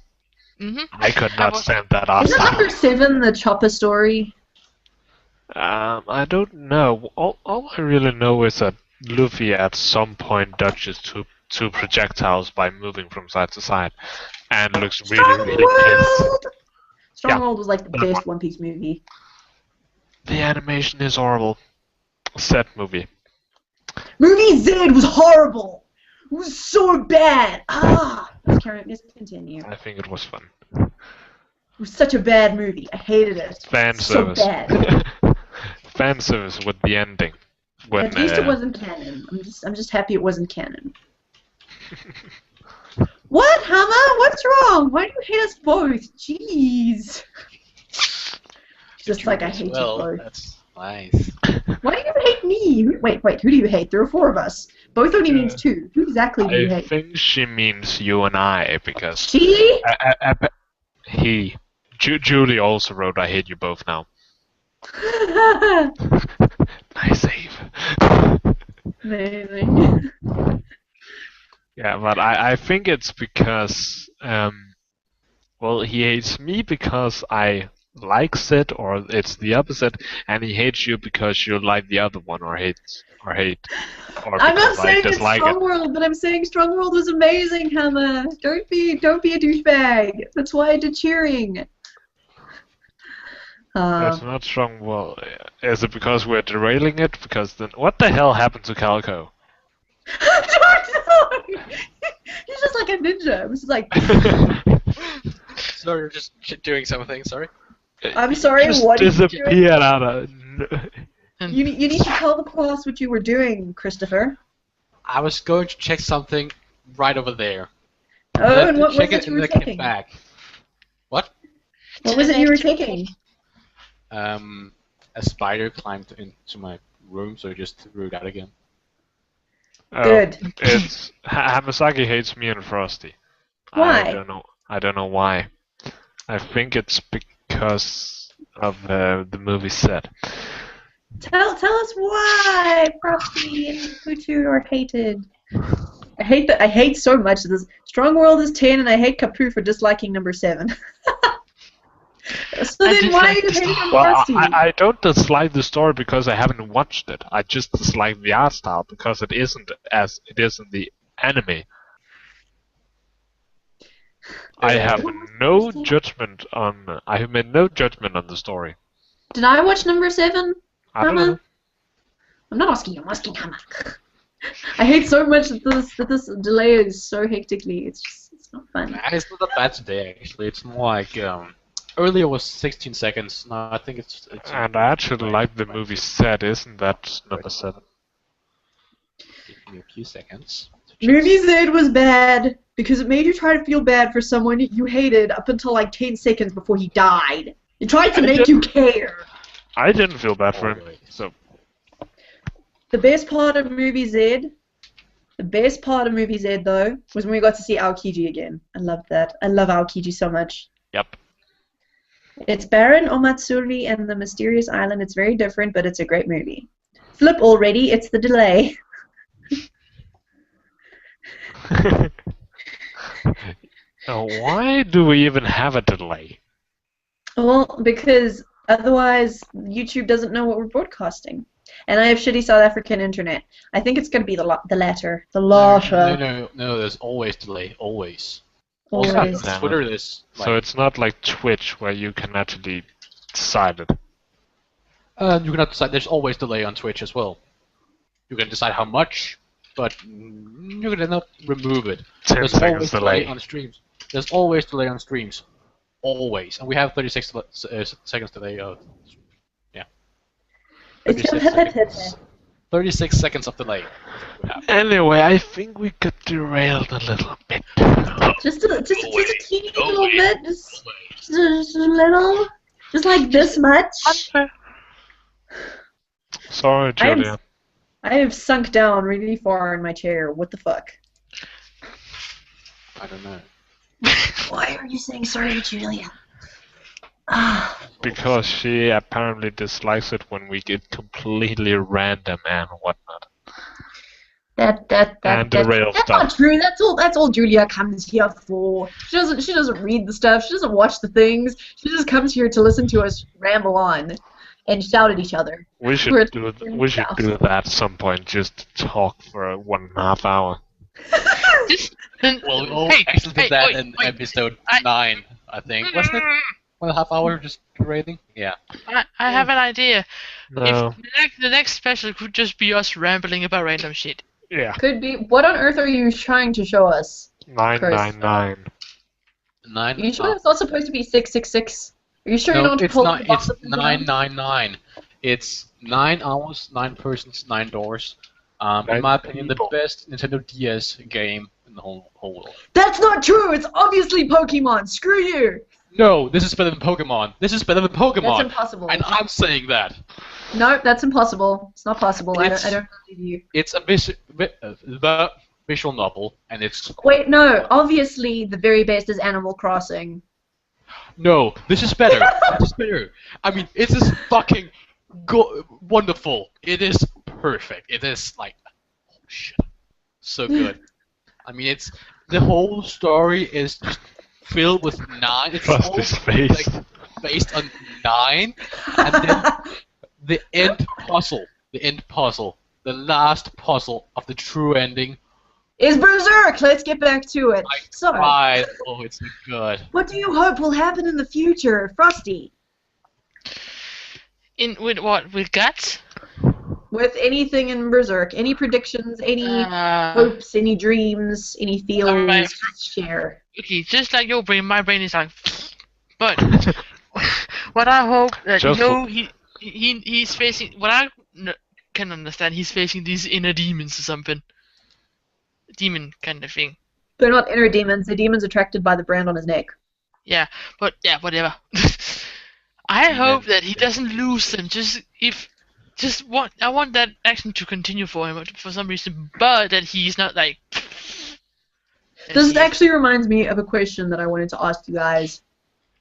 I could not stand that art Isn't style. number 7 the Chopper story? I don't know. All I really know is that Luffy at some point dodges two projectiles by moving from side to side, and looks really pissed. Stronghold was like the best One Piece movie. The animation is horrible. Sad movie. Movie Z was horrible. It was so bad. Let's continue. I think it was fun. It was such a bad movie. I hated it. Fan so service. Bad. Fan service with the ending. When, At least it wasn't canon. I'm just happy it wasn't canon. What, Hammer? What's wrong? Why do you hate us both? Jeez. Just like I hate you both. That's nice. Why do you hate me? Wait, who do you hate? There are 4 of us. Both only means 2. Who exactly do you hate? I think she means you and I, because... She? He. Julie also wrote, I hate you both now. Nice save. Amazing. Yeah, but I think it's because, well, he hates me because I like it, or it's the opposite, and he hates you because you like the other one, or hate, or I'm not because I saying it's dislike it. Strongworld, but I'm saying Strongworld was amazing, Hammer. Don't be a douchebag. That's why I did cheering. It's not strong. Well, is it because we're derailing it? Because then, what the hell happened to Calico? I don't know. He's just like a ninja. It was like. So you're just doing something. Sorry. I'm sorry. Just What did you do? disappeared out of. You need to tell the class what you were doing, Christopher. I was going to check something right over there. Oh, and what was check it you were taking? Back. What? What was it you were taking? A spider climbed into my room, so I just threw it out again. Oh, Good. It's Hamasaki hates me and Frosty. Why? I don't know why. I think it's because of the movie set. Tell us why Frosty and Kutu are hated. I hate so much this. Strong World is 10, and I hate Kapu for disliking number 7. So then why are you hating on Frosty? I don't dislike the story because I haven't watched it. I just dislike the art style because it isn't as it is in the anime. I have no judgment on. I have made no judgment on the story. Did I watch number 7? I don't know. I'm not asking you. I'm asking Hammer. I hate so much that this delay is so hectically. It's not fun. And it's not that bad today, actually. It's more like earlier was 16 seconds. Now I think it's And I actually like the movie set, isn't that number 7? Give me a few seconds. Movie Z was bad because it made you try to feel bad for someone you hated up until like 10 seconds before he died. It tried to make you care. I didn't feel bad for him, so... The best part of Movie Z, though, was when we got to see Aokiji again. I loved that. I love Aokiji so much. Yep. It's Baron Omatsuri and the Mysterious Island. It's very different, but it's a great movie. Flip already, it's the delay. Why do we even have a delay? Well, because otherwise YouTube doesn't know what we're broadcasting. And I have shitty South African internet. I think it's going to be the latter. The latter. No, there's always delay. Always. Always. Also, on Twitter, there's... So it's not like Twitch where you can actually decide it. You cannot decide. There's always delay on Twitch as well. You can decide how much, but you cannot remove it. 10 There's seconds always delay. on streams. There's always delay on streams. Always. And we have 36 seconds delay. Yeah. It's 36 seconds of delay. Anyway, I think we got derailed a little bit. just a teeny little bit. Just a little. Just like this much. Sorry, Julia. I have sunk down really far in my chair. What the fuck? I don't know. Why are you saying sorry, Julia? Because she apparently dislikes it when we get completely random and whatnot. That's stuff. not true. That's all Julia comes here for. She doesn't read the stuff. She doesn't watch the things. She just comes here to listen to us ramble on and shout at each other. We should do that at some point. Just talk for 1.5 hours. Well, we actually did that in episode 9, I think. Wasn't it? 1.5 hour just rating? Yeah. I have an idea. No. If the next special could just be us rambling about random shit. Yeah. Could be. What on earth are you trying to show us? 999. 9. Are you sure it's not supposed to be 666? Are you sure you don't it's pull not. the box It's up and down? 999. It's 9 hours, 9 persons, 9 doors. In my opinion, the best Nintendo DS game in the whole world. That's not true. It's obviously Pokemon. Screw you. No, this is better than Pokemon. This is better than Pokemon. That's impossible. And I'm saying that. No, that's impossible. It's not possible. I don't believe you. It's a visual novel, and it's... Wait, no. Obviously, the very best is Animal Crossing. No, this is better. This is better. I mean, it is fucking wonderful. It is perfect. It is like... Oh, shit. So good. I mean, it's... The whole story is just filled with 9. It's all like, based on 9, and then the end puzzle, the last puzzle of the true ending. Is Berserk. Let's get back to it. Oh, it's so good. What do you hope will happen in the future, Frosty? With what? With guts? With anything in Berserk, any predictions, any hopes, any dreams, any feelings, Right. share. Okay, just like your brain, my brain is like, but what I hope that he's facing. What I can understand, he's facing these inner demons or something, demon kind of thing. They're not inner demons. They're demons attracted by the brand on his neck. Yeah, but yeah, whatever. I hope that he doesn't lose them. I want that action to continue for him for some reason, but that he's not like. This actually reminds me of a question that I wanted to ask you guys.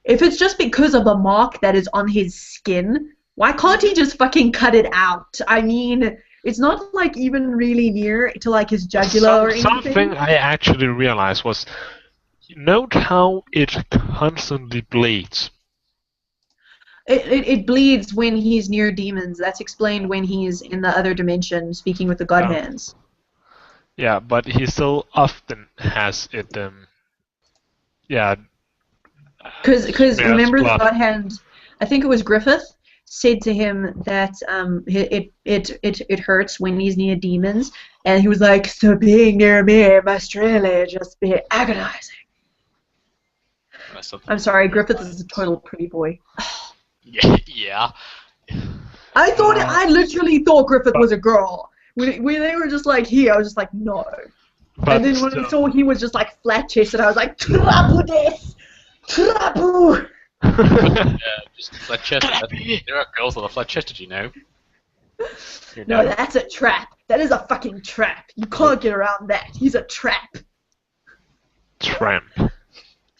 If it's just because of the mark that is on his skin, why can't he just fucking cut it out? I mean, it's not like even really near to like his jugular or anything. Something I actually realized was, note how it constantly bleeds. It bleeds when he's near demons. That's explained when he's in the other dimension speaking with the god hands. Yeah, but he still often has it. Yeah. Because remember blood. the god hand, I think it was Griffith, said to him that it hurts when he's near demons, And he was like, so being near me must really just be agonizing. I'm sorry, Griffith is a total pretty boy. Yeah. I literally thought Griffith was a girl. When they were just like, I was just like, no. But And then when I saw he was just like flat-chested, I was like, Trapu des! Trapu! Yeah, just flat chested. There are girls that are flat chested, you know. No, that's a trap. That is a fucking trap. You can't get around that. He's a trap. Tramp.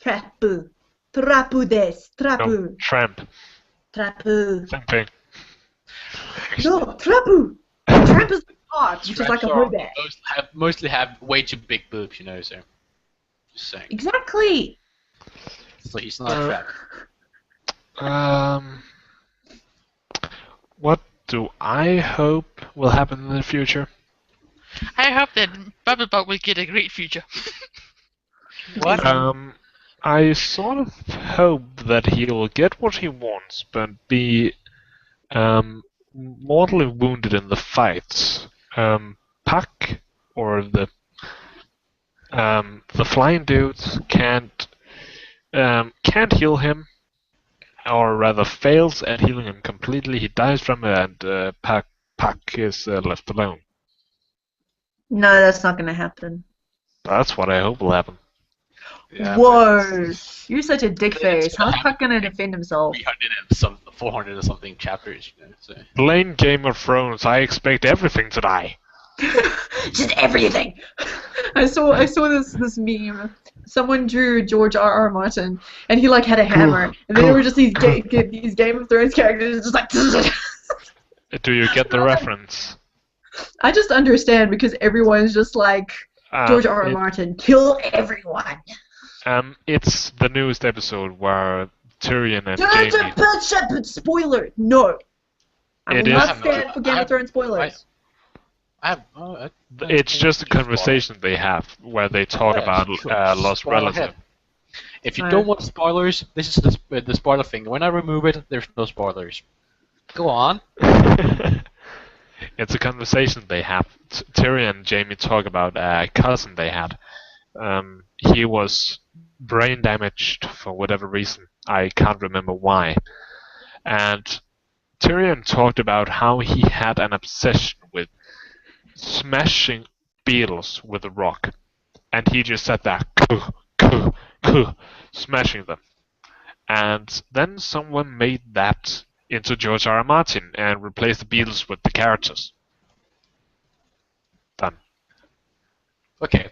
Trapu. Trapu des. Trapu. No, tramp. Trapu. Same thing. No, trapu. Tramp is hard, which is like a hood bag. Mostly have way too big boobs, you know, so. Just saying. Exactly. So he's not a trap. What do I hope will happen in the future? I hope that Bubblebot will get a great future. What? I sort of hope that he will get what he wants, but be mortally wounded in the fights. Puck or the flying dudes can't heal him, or rather fails at healing him completely. He dies from it, and Puck is left alone. No, that's not gonna happen. That's what I hope will happen. Yeah, Whoa! You're such a dick face. How's Puck gonna defend himself? 400 or something chapters, you know, so. Playing Game of Thrones, I expect everything to die. Just everything. I saw this meme. Someone drew George R.R. Martin, and he like had a hammer, and then there were just these Game of Thrones characters just like. Do you get the reference? I just understand because everyone's just like George R.R. Martin, kill everyone. It's the newest episode where Tyrion and Jaime. Spoiler! No. I It will is- not stand for Game of Thrones spoilers. It's just a conversation they have where they talk about lost Spoiler relative. ahead. If you don't want spoilers, this is the spoiler thing. When I remove it, there's no spoilers. Go on. It's a conversation they have. Tyrion and Jaime talk about a cousin they had. He was brain damaged for whatever reason. I can't remember why. And Tyrion talked about how he had an obsession with smashing beetles with a rock. And he just sat there, smashing them. And then someone made that into George R.R. Martin and replaced the Beatles with the characters. Done. Okay.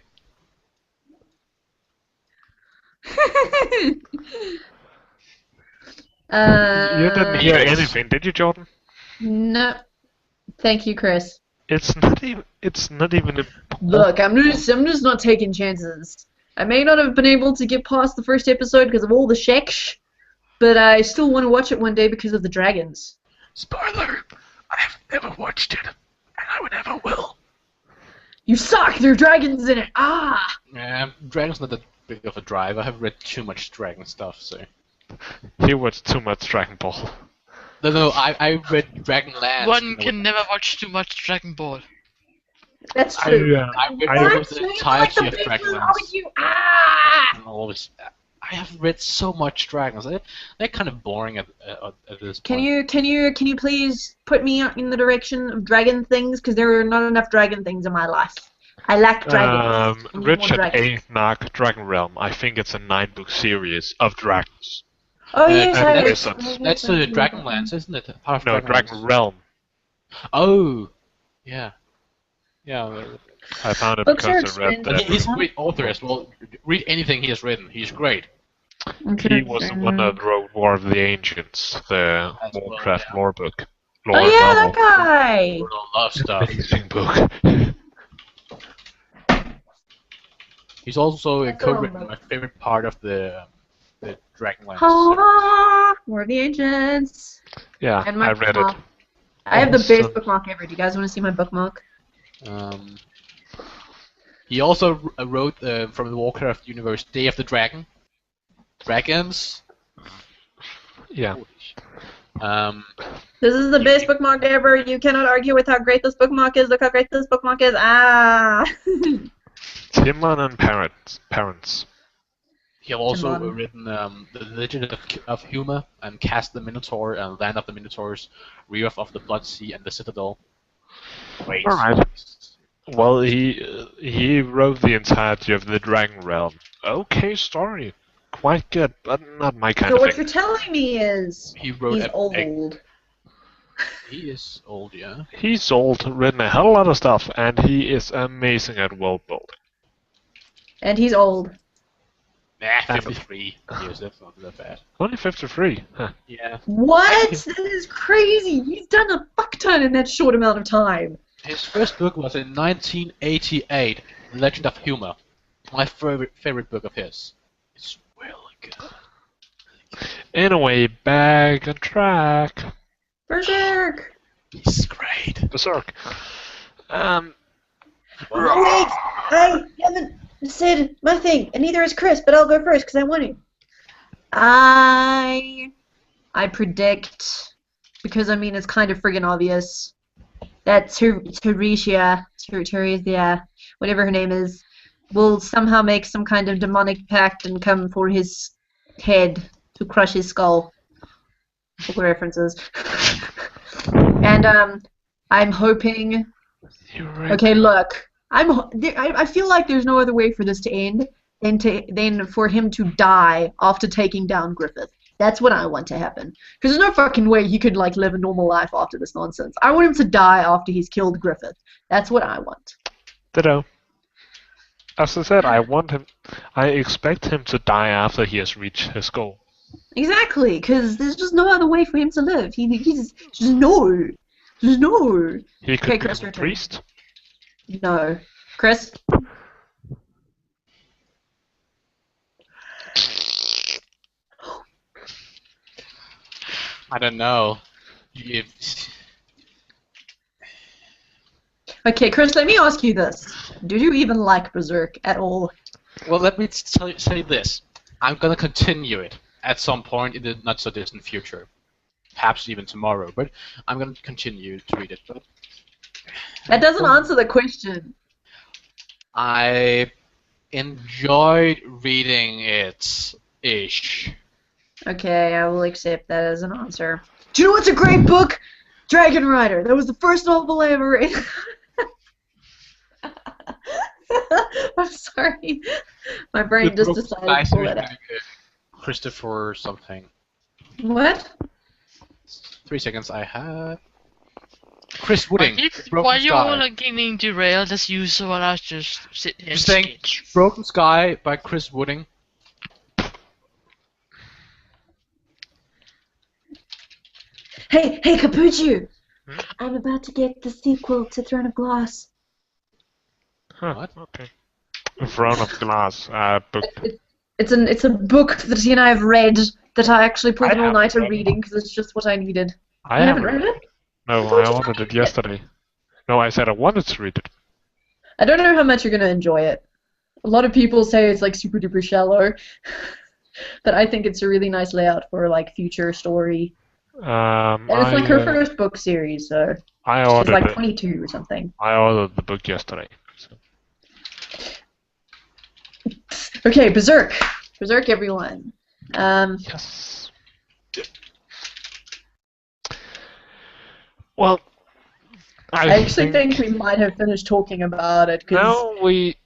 You didn't hear anything, did you, Jordan? No. Thank you, Chris. It's not even a... Look, I'm just not taking chances. I may not have been able to get past the first episode because of all the sheksh, but I still want to watch it one day because of the dragons. Spoiler! I have never watched it, and I never will. You suck! There are dragons in it! Ah! Yeah, Dragon's not that big of a drive. I have read too much Dragon stuff, so... He watched too much Dragon Ball. No, I read Dragonlance. One can never watch too much Dragon Ball. That's true. I read the entirety of Dragonlance. Ah! I have read so much Dragons. They're kind of boring at this Can point. you please put me in the direction of dragon things? Because there are not enough dragon things in my life. I lack dragons. I need more Richard dragons. A. Narc Dragon Realm. I think it's a 9-book series of dragons. Oh yes, and I wizards. That's Dragonlance, isn't it? Part of No, Dragonlance. Dragon Realm. Oh, yeah. Yeah. I found it Books are because I read But that. he's a great author as well. Read anything he has written. He's great. He was the one that wrote War of the Ancients, the As well, Warcraft yeah. lore book. Oh Lore yeah, novel. that guy. He wrote a lot of stuff. Amazing book. He's also That's co-written all. my favorite part of the Dragonlance. Ah, War of the Ancients. Yeah, And my I read it. bookmark. I have the Also- best bookmark ever. Do you guys want to see my bookmark? He also wrote from the Warcraft universe, Day of the Dragon. Dragons. Yeah. This is the best bookmark ever. You cannot argue with how great this bookmark is. Look how great this bookmark is. Ah. Timon and parents. He also Timon. written The Legend of Humor and Cast the Minotaur and Land of the Minotaurs, Reef of the Blood Sea, and the Citadel. Great. Alright. Well, he wrote the entirety of the Dragon Realm. Okay story. Quite good, but not my kind So of what thing. you're telling me is He wrote he's a- old. He is old, yeah. He's old, written a hell of a lot of stuff, and he is amazing at world building. And he's old. Nah, 53 years. That's not that bad. Only 53. Huh. Yeah. What? That is crazy. He's done a fuck ton in that short amount of time. His first book was in 1988, Legend of Humor. My favorite book of his. It's really good. Anyway, back on track. Berserk. He's great. Berserk. Wait, I haven't said my thing, and neither has Chris, but I'll go first because I want to. I predict, because I mean it's kind of friggin' obvious, that Teresia, whatever her name is, will somehow make some kind of demonic pact and come for his head to crush his skull. Local references. And I'm hoping. You're right. Okay, look. I feel like there's no other way for this to end than for him to die after taking down Griffith. That's what I want to happen. Because there's no fucking way he could like live a normal life after this nonsense. I want him to die after he's killed Griffith. That's what I want. Ditto. As I said, I expect him to die after he has reached his goal. Exactly, because there's just no other way for him to live. He's just no. Just no. He could Okay, become Chris, a your turn. priest. No. Chris? I don't know. You- Okay, Chris, let me ask you this. Do you even like Berserk at all? Well, let me say this. I'm gonna continue it at some point in the not so distant future. Perhaps even tomorrow, but I'm gonna continue to read it. But That doesn't answer the question. I enjoyed reading it ish. Okay, I will accept that as an answer. Do you know what's a great book? Dragon Rider. That was the first novel I ever read. I'm sorry. My brain just decided to pull it out. Christopher something. What? 3 seconds I have. Chris Wooding. Broken While you're all Sky. like getting derailed as usual, I'll just sit here and Just saying, sketch. Broken Sky by Chris Wooding. Hey, Capuccio! Hmm? I'm about to get the sequel to Throne of Glass. Huh, What? okay. Throne of Glass, book. It's a book that he and I have read that I actually pulled I an all-nighter haven't read it. reading because it's just what I needed. I You haven't read it? No, thought I you wanted told it me. yesterday. No, I said I wanted to read it. I don't know how much you're gonna enjoy it. A lot of people say it's like super duper shallow, but I think it's a really nice layout for like future story. And it's like her first book series, so I she's ordered like it. 22 or something. I ordered the book yesterday. So. Okay, Berserk. Berserk, everyone. Yes. I Well, actually think we might have finished talking about it. 'Cause No, we.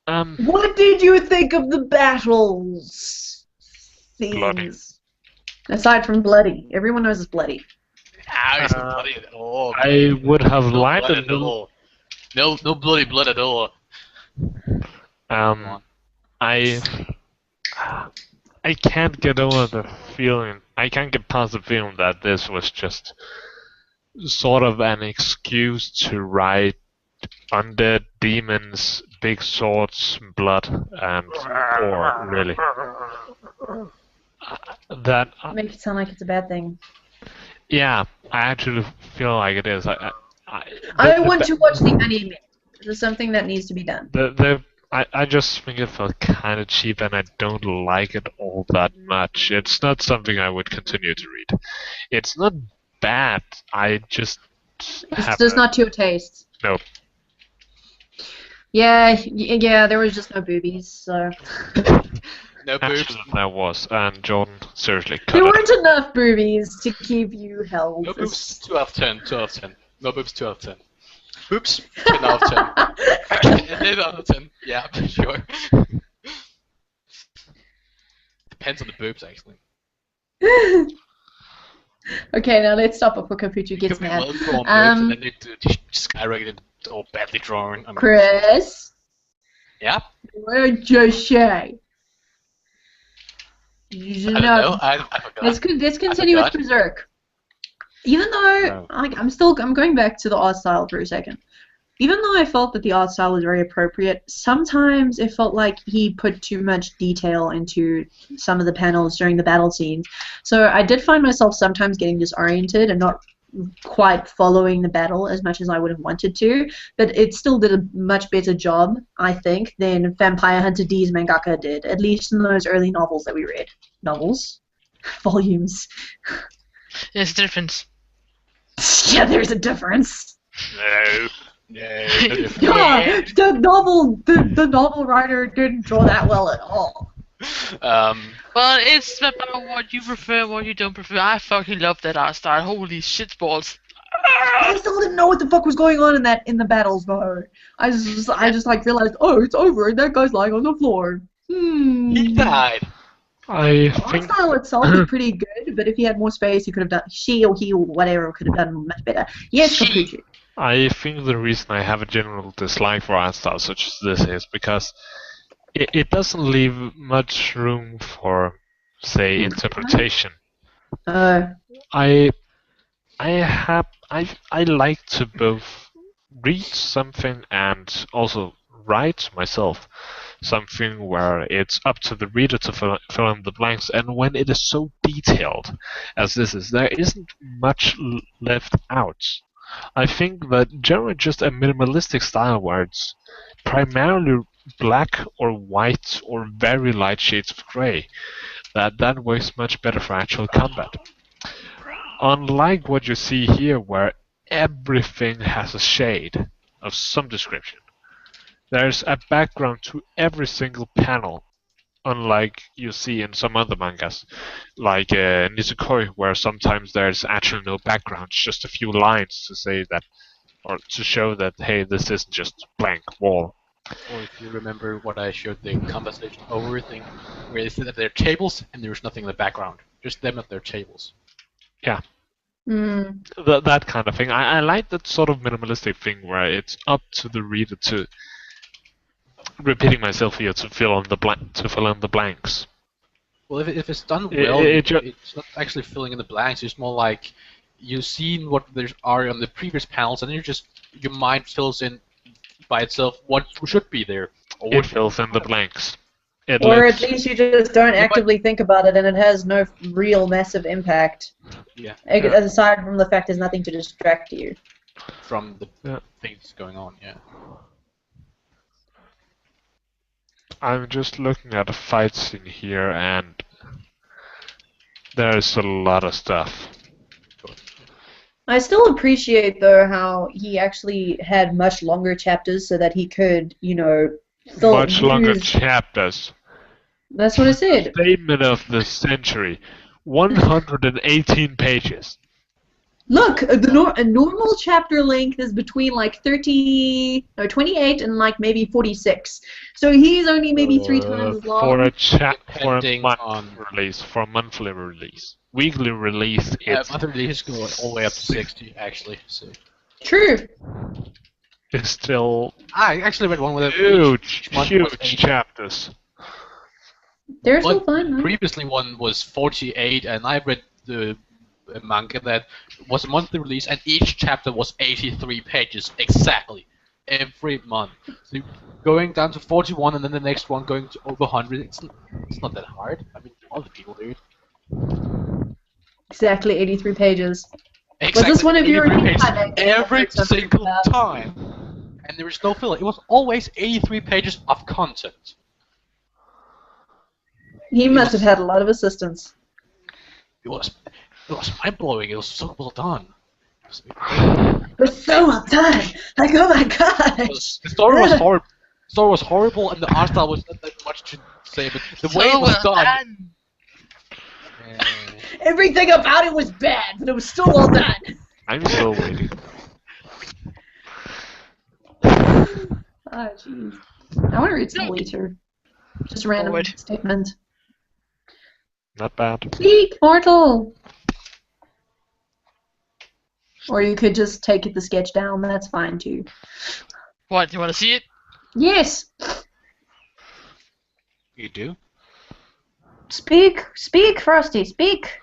what did you think of the battles? Bloody. Scenes. Aside from bloody, everyone knows it's bloody. Ah, it's not bloody at all. I would have No liked blood it. at all. No bloody blood at all. I can't get over the feeling. I can't get past the feeling that this was just sort of an excuse to write undead demons, big swords, blood, and gore. Really, that Make it sound like it's a bad thing. yeah, I actually feel like it is. I want to watch the anime. This is something that needs to be done. I just think it felt kind of cheap, and I don't like it all that much. It's not something I would continue to read. It's not bad. I just It's just not to your taste. No. Yeah, there was just no boobies, so... No boobs. Actually, there was, and Jordan seriously cut There it. weren't enough boobies to keep you held. No boobs. 2 out of 10. 2 out of 10. No boobs. 2 out of 10. Boobs. 10 out of 10. 11 out of 10. Yeah, sure. Depends on the boobs, actually. Okay, now let's stop before Capuccio It gets could be mad. well-drawn boobs, and then they skyrocketed or badly drawn. I mean, Chris, yeah. what did you say? You should I don't know. know. I forgot. Let's continue with forgot. Berserk. Even though I'm going back to the art style for a second. Even though I felt that the art style was very appropriate, sometimes it felt like he put too much detail into some of the panels during the battle scenes. So I did find myself sometimes getting disoriented and not quite following the battle as much as I would have wanted to, but it still did a much better job, I think, than Vampire Hunter D's mangaka did, at least in those early novels that we read. Novels? Volumes. There's a difference. Yeah, there's a difference. No. No. difference. Yeah, the novel writer didn't draw that well at all. Well, it's about what you prefer, what you don't prefer. I fucking love that art style. Holy shitballs. I still didn't know what the fuck was going on in the battles though. I just like realized, oh, it's over and that guy's lying on the floor. He died. I The art think style itself is pretty good, but if he had more space, he could have done he or whatever could have done much better. Yes, Capuccio. I think the reason I have a general dislike for art style such as this is because it doesn't leave much room for, say, interpretation. I like to both read something and also write myself something where it's up to the reader to fill in the blanks, and when it is so detailed as this is, there isn't much left out. I think that generally just a minimalistic style where it's primarily black or white or very light shades of gray, that works much better for actual combat. Unlike what you see here where everything has a shade of some description. There's a background to every single panel, unlike you see in some other mangas, like Nisekoi, where sometimes there's actually no background, just a few lines to say that, or to show that, hey, this isn't just blank wall. Or if you remember what I showed the conversation over thing, where they said that they're tables and there's nothing in the background, just them at their tables. Yeah. Mm. That kind of thing. I like that sort of minimalistic thing where it's up to the reader to, repeating myself here, to fill in the blanks. Well, if it's done well, it's not actually filling in the blanks. It's more like you've seen what there are on the previous panels, and your mind fills in by itself what should be there. Or It fills in the blanks. Or at least you just don't actively think about it, and it has no real massive impact. Yeah. Aside from the fact there's nothing to distract you from the things going on. Yeah. I'm just looking at a fight scene here, and there's a lot of stuff. I still appreciate, though, how he actually had much longer chapters so that he could, Much longer chapters. That's what I said. Statement of the century. 118 pages. Look, a normal chapter length is between like 28 and like maybe 46. So he's only maybe 3 times as long. For a monthly release. Weekly release, it's monthly release go all the way up to 60 actually. So. True. It's still I actually read one with huge chapters. They're still fun, huh? Previously one was 48, and I read the manga that was a monthly release, and each chapter was 83 pages exactly every month. So going down to 41, and then the next one going to over 100. It's not that hard. I mean, all the people do it. Exactly 83 pages. Exactly was this one of your every single time, and there was no filler. It was always 83 pages of content. He must have had a lot of assistants. It was. It was mind-blowing. It was so well done. It was so well done. Like, oh my gosh. The story was horrible. The story was horrible, and the art style was not that much to say, but the way it was done. Everything about it was bad, but it was still well done. I'm still waiting. Oh, jeez. I want to read some later. Just random statement. Not bad. Speak, mortal! Or you could just take the sketch down, that's fine too. What, you want to see it? Yes! You do? Speak, Frozzty, speak!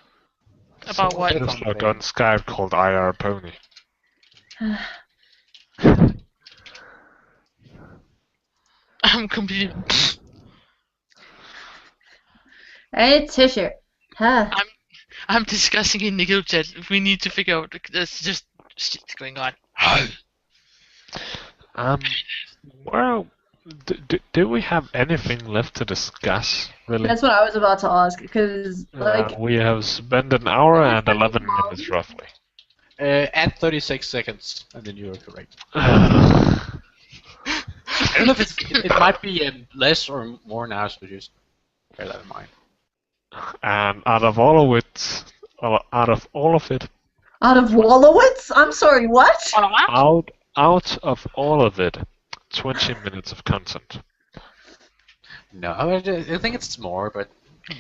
About what? It's like on Skype called IR Pony. I'm completely... Hey, tissue. Huh. I'm discussing in the group chat. We need to figure out. There's just shit going on. Well, do we have anything left to discuss, really? That's what I was about to ask, because, like... we have spent an hour and 11 minutes, roughly. Add 36 seconds, and then you are correct. I don't know if it might be less or more now, so just bear that in mind. And out of all of it, Out of Wallowitz? I'm sorry, what? out of all of it, 20 minutes of content. No, I think it's more, but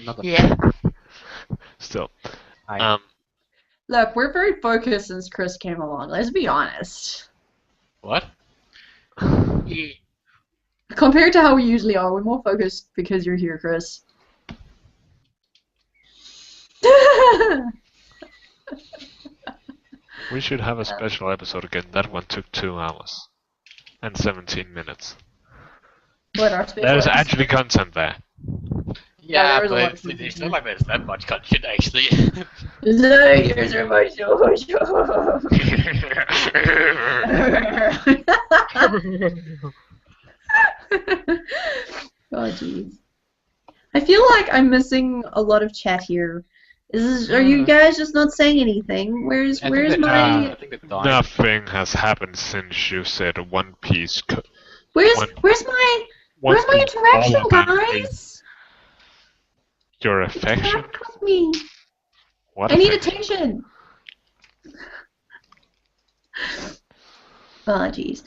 not that Yeah. Still. Look, we're very focused since Chris came along, let's be honest. What? Yeah. Compared to how we usually are, we're more focused because you're here, Chris. We should have a special episode again. That one took 2 hours and 17 minutes. What our special There's episode? actually content there. Yeah, there was a lot but of it's not like there's that much content, actually. Layers are my show. Oh jeez. I feel like I'm missing a lot of chat here. Are you guys just not saying anything? Where's my I think they died. Nothing has happened since you said One Piece. where's my interaction, guys? Your affection? Interact with me. What I need affection? attention. Oh jeez.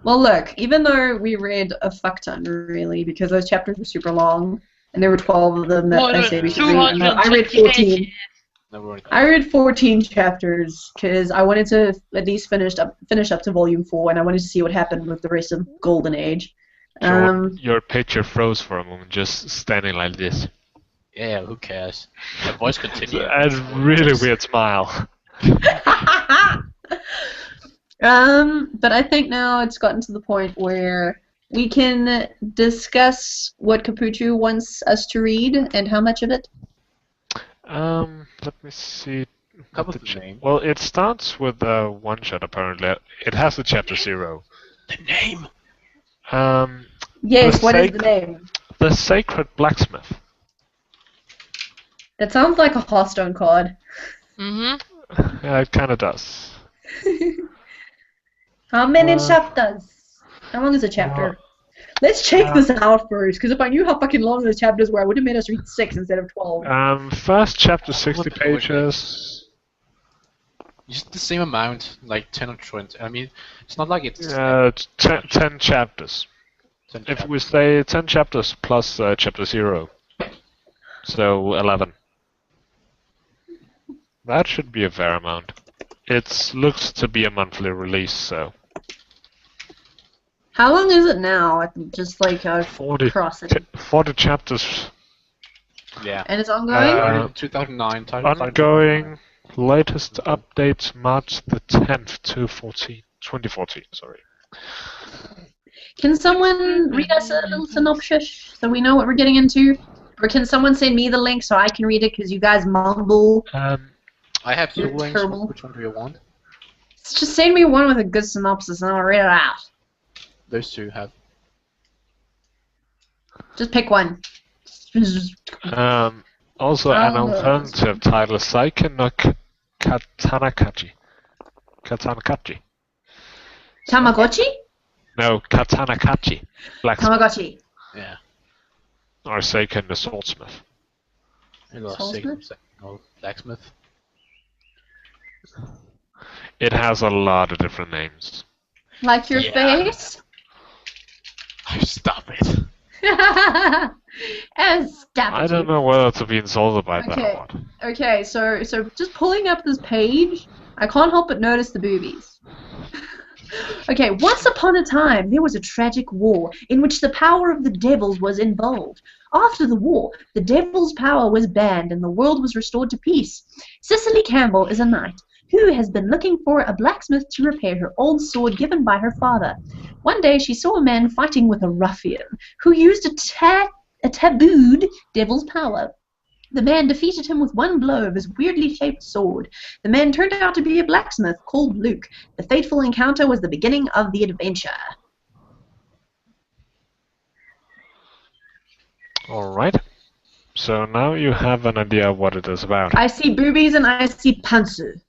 Well, look. Even though we read a fuck ton, really, because those chapters were super long, and there were 12 of them that I say we should read. And I read 14. I read 14 chapters because I wanted to at least finish up to volume 4, and I wanted to see what happened with the rest of Golden Age. Your picture froze for a moment, just standing like this. Yeah, who cares? The voice continues. That's a really weird smile. But I think now it's gotten to the point where we can discuss what Capuchu wants us to read and how much of it. Let me see. Cover the name. Well, it starts with a one-shot, apparently. It has a chapter 0. The name! Yes, what is the name? The Sacred Blacksmith. That sounds like a Hearthstone card. Mm-hmm. Yeah, it kind of does. How many chapters? How long is a chapter? Let's check this out first, because if I knew how fucking long the chapters were, I would have made us read 6 instead of 12. First chapter 60 pages. Just the same amount, like 10 or 20. I mean, it's not like it's... 10 chapters. 10 If we say 10 chapters plus chapter 0. So 11. That should be a fair amount. It looks to be a monthly release, so... How long is it now? Just like 40 crossing. 40 chapters. Yeah. And it's ongoing? 2009. Ongoing. Latest update March the 10th, 2014. Sorry. Can someone read us a little synopsis so we know what we're getting into? Or can someone send me the link so I can read it because you guys mumble? I have 2 links. terrible. Which one do you want? Just send me one with a good synopsis and I'll read it out. Those 2 have. Just pick one. Also, an alternative title is Saiken no Katanakachi. Katanakachi. Tamagotchi? No, Katanakachi. Blacksmith. Tamagotchi. Yeah. Or Seiken the Swordsmith. It was Swordsmith? blacksmith. It has a lot of different names. Like your face? Stop it. Stop I don't know whether to be insulted by that or not. Okay, so just pulling up this page, I can't help but notice the boobies. Okay, once upon a time, there was a tragic war in which the power of the devils was involved. After the war, the devil's power was banned and the world was restored to peace. Cicely Campbell is a knight who has been looking for a blacksmith to repair her old sword given by her father. One day she saw a man fighting with a ruffian who used a tabooed devil's power. The man defeated him with one blow of his weirdly shaped sword. The man turned out to be a blacksmith called Luke. The fateful encounter was the beginning of the adventure. Alright. So now you have an idea of what it is about. I see boobies and I see pantsu.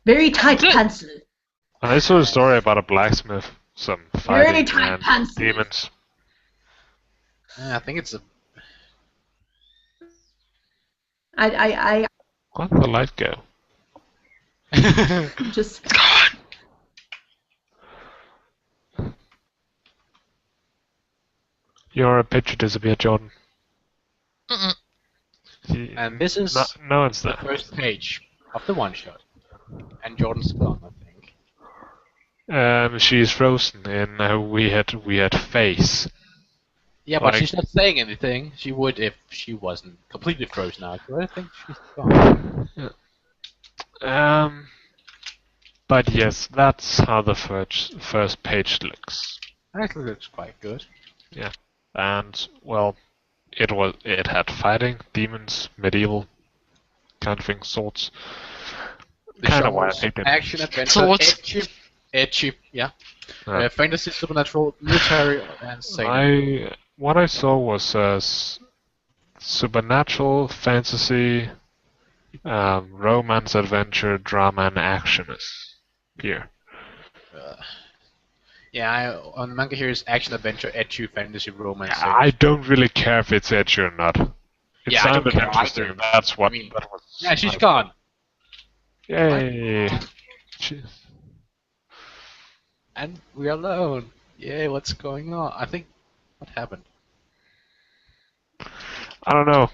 Very tight pantsu. I saw a story about a blacksmith, some fighting tight and pants. demons. I think it's a. I Let the light go. just... Your picture disappeared, Jordan. And this is No, it's the there. first page of the one shot. And Jordan's gone, I think. She's frozen in a weird face. Yeah, but Like- she's not saying anything. She would if she wasn't completely frozen out. So I think she's gone. But yes, that's how the first page looks. Actually, looks quite good. And well, it had fighting, demons, medieval kind of thing, swords. Kind of why I picked it. Action, adventure, Swords. edgy, yeah. Yeah. Fantasy, supernatural, military, and sailing. What I saw was supernatural, fantasy, romance, adventure, drama, and action is here. Yeah, on the manga here is action, adventure, edgy, fantasy, romance. sailing. I don't really care if it's edgy or not. It Yeah, I don't sounded care interesting. either. That's what. I mean, that was Yeah, she's gone. Yay! She- And we're alone. Yay, what's going on? I think... What happened? I don't know,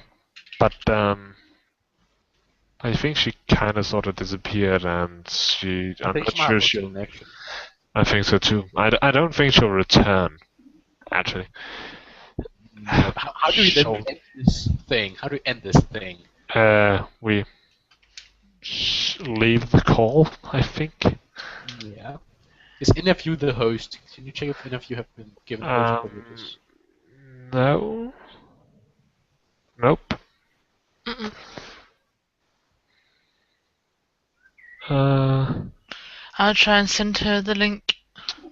but I think she kind of sort of disappeared, and I'm think not she might sure have she'll. lost connection. I think so too. I don't think she'll return. Actually. How do we then She'll- end this thing? How do we end this thing? We leave the call, I think. Yeah. Is any of you the host? Can you check if any of you have been given host privileges? No. Nope. I'll try and send her the link.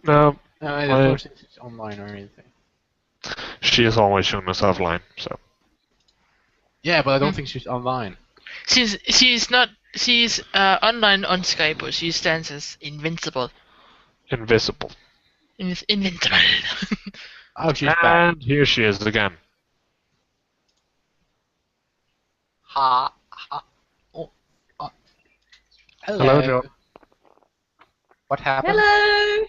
No. No, I don't think it's online or anything. She is always shown us offline, so. Yeah, but I don't think she's online. She's not. She's online on Skype, but she stands as invincible. Invisible. Invincible. Oh, she's back. And here she is again. Ha. Oh. Hello, Joe. What happened? Hello!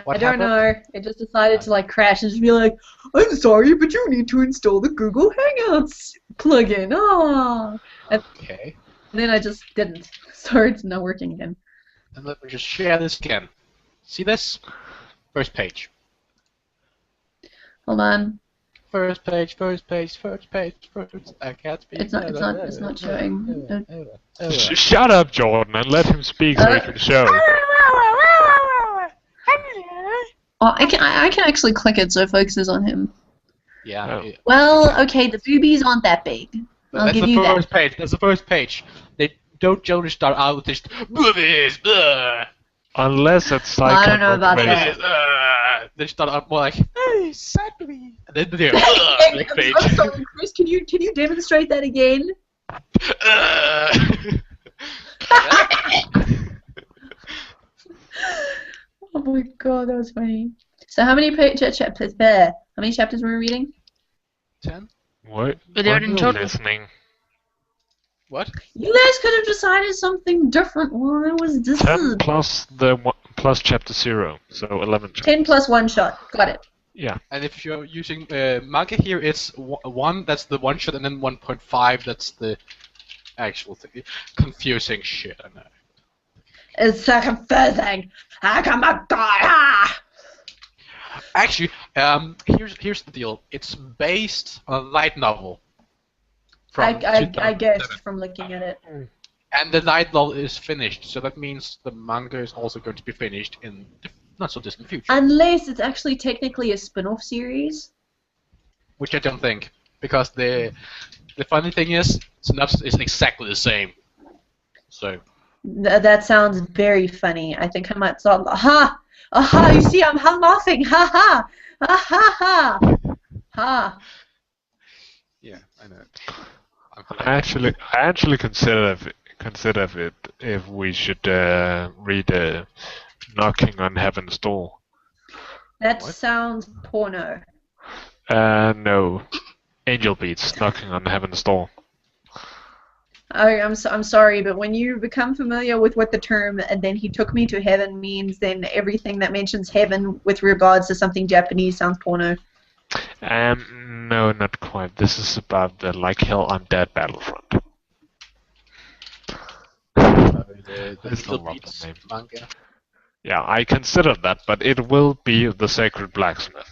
What I don't happened? know. It just decided to like crash and just be like, I'm sorry, but you need to install the Google Hangouts plugin. Ah. And Okay. then I just didn't. So it's not working again. And let me just share this again. See this? First page. Hold on. First page, first page, first page, first. I can't speak. It's not showing. Shut up, Jordan, and let him speak so he can show. Oh, I can actually click it so it focuses on him. Yeah. Oh. Well, okay, the boobies aren't that big. I'll That's give the you that. first page. That's the first page. They don't generally start out with this boobies. Unless it's I don't know about psychomotivation. that. They start out more like, hey, exactly. And then they're next page. I'm sorry, Chris. Can you demonstrate that again? Oh my god, that was funny. So how many chapters there? How many chapters were we reading? 10? What? But they're Were in you total. listening? What? You guys could have decided something different while I was 10 deciding. plus plus chapter 0, so 11 chapters. 10 plus one shot. Got it. Yeah. And if you're using Manga here, it's 1, that's the one shot, and then 1.5, that's the actual thing. Confusing shit, I know. It's so confusing. I come back. Actually, here's the deal. It's based on a light novel. I 2007. guessed from looking at it. And the light novel is finished, so that means the manga is also going to be finished in the not so distant future. Unless it's actually technically a spin-off series. Which I don't think, because the funny thing is, synopsis is exactly the same. So. That sounds very funny. I think I might start. Aha! Aha! You see, I'm laughing. Ha ha! Ha ha ha! Ha! Yeah, I know. I actually consider it if we should read Knocking on Heaven's Door. That What? sounds porno. No. Angel Beats, Knocking on Heaven's Door. I'm sorry, but when you become familiar with what the term "and then he took me to heaven" means, then everything that mentions heaven with regards to something Japanese sounds porno. No, not quite. This is about the Like Hell Undead Battlefront. The It's Little not Beats the name. manga. Yeah, I considered that, but it will be The Sacred Blacksmith.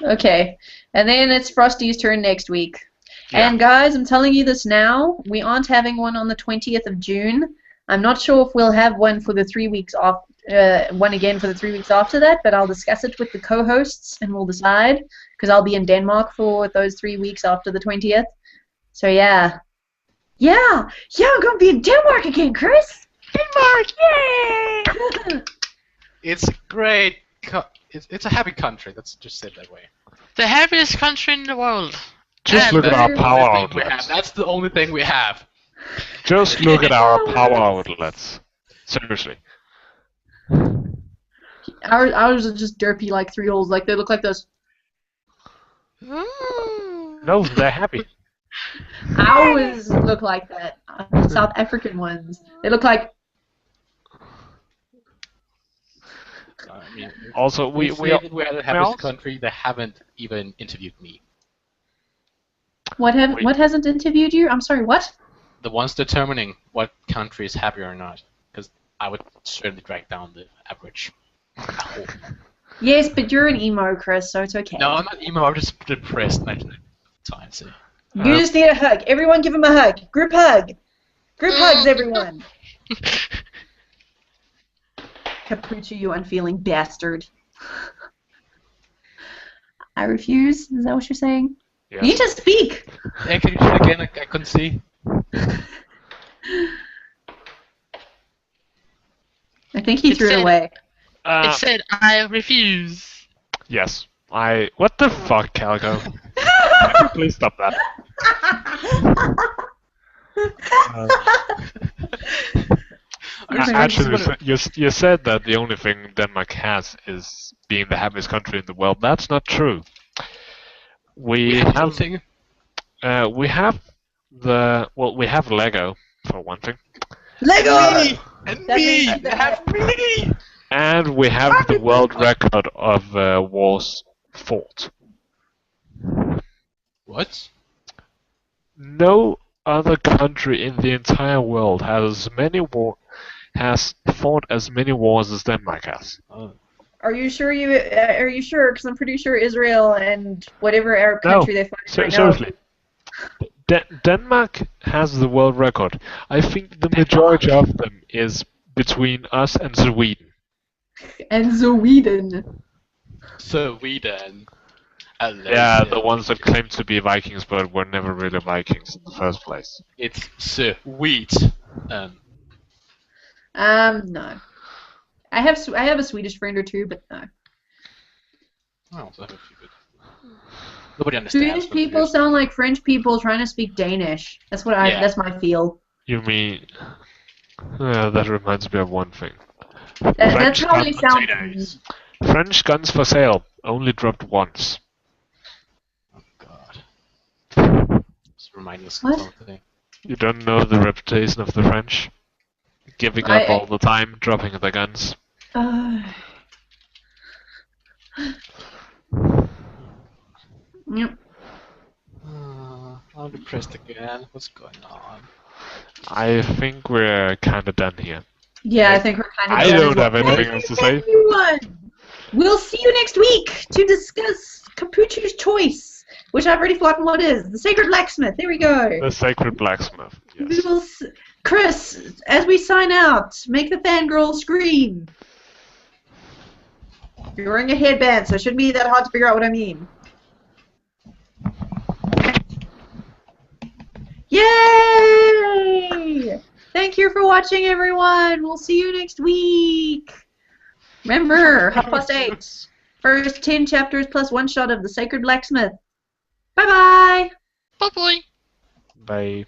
Okay, and then it's Frosty's turn next week. Yeah. And guys, I'm telling you this now, we aren't having one on the 20th of June. I'm not sure if we'll have one for the 3 weeks off, one again for the 3 weeks after that, but I'll discuss it with the co-hosts and we'll decide, because I'll be in Denmark for those 3 weeks after the 20th. So yeah. Yeah, I'm going to be in Denmark again, Chris! Denmark, yay! It's a great. It's a happy country. Let's just say it that way. The happiest country in the world. Just And look at That's our the power only thing we have. outlets. That's the only thing we have. Just look at our power outlets. Seriously. Ours are just derpy like 3 holes, like they look like this. Ooh. No, they're happy. Ours look like that. South African ones. They look like. I mean, Also, we say that we are the happiest also- country. They haven't even interviewed me. What hasn't interviewed you? I'm sorry, what? The ones determining what country is happy or not, because I would certainly drag down the average. Yes, but you're an emo, Chris, so it's okay. No, I'm not emo. I'm just depressed. Time see. You just need a hug. Everyone give him a hug. Group hug. Group hugs, everyone. Capucci, you unfeeling bastard. I refuse? Is that what you're saying? Yes. You need to speak! Yeah, can you say it again? I couldn't see. I think he It threw it said- away. It said, I refuse. Yes. What the fuck, Calico? Please stop that. Actually, you said that the only thing Denmark has is being the happiest country in the world. That's not true. We have something. we have Lego for one thing, Lego! And That me! means They have me! and we have the world record of wars fought. What? No other country in the entire world has fought as many wars as Denmark has. Oh. Are you sure? Because I'm pretty sure Israel and whatever Arab country they fight right now. Seriously. Denmark has the world record. I think the majority of them is between us and Sweden. And Sweden. Sweden. Yeah, the ones that claim to be Vikings but were never really Vikings in the first place. It's sweet. No. I have a Swedish friend or two, but no. I also have a few good. Nobody understands. Swedish people sound like French people trying to speak Danish. That's what Yeah. that's my feel. You mean... that reminds me of one thing. That's how they sound. Potatoes. French guns for sale, only dropped once. Oh god. This reminds us of What? something. You don't know the reputation of the French? Giving up all the time, dropping the guns. Yep. I'm depressed again. What's going on? I think we're kinda done here. Yeah, I think we're kind of. I don't have anything else to say. Everyone, we'll see you next week to discuss Capuchin's Choice, which I've already forgotten what is. The Sacred Blacksmith. There we go. The Sacred Blacksmith, yes. Chris, as we sign out, make the fangirl scream. You're wearing a headband, so it shouldn't be that hard to figure out what I mean. Yay! Thank you for watching, everyone. We'll see you next week. Remember, 8:30. First 10 chapters plus one shot of The Sacred Blacksmith. Bye-bye. Bye-bye. Bye.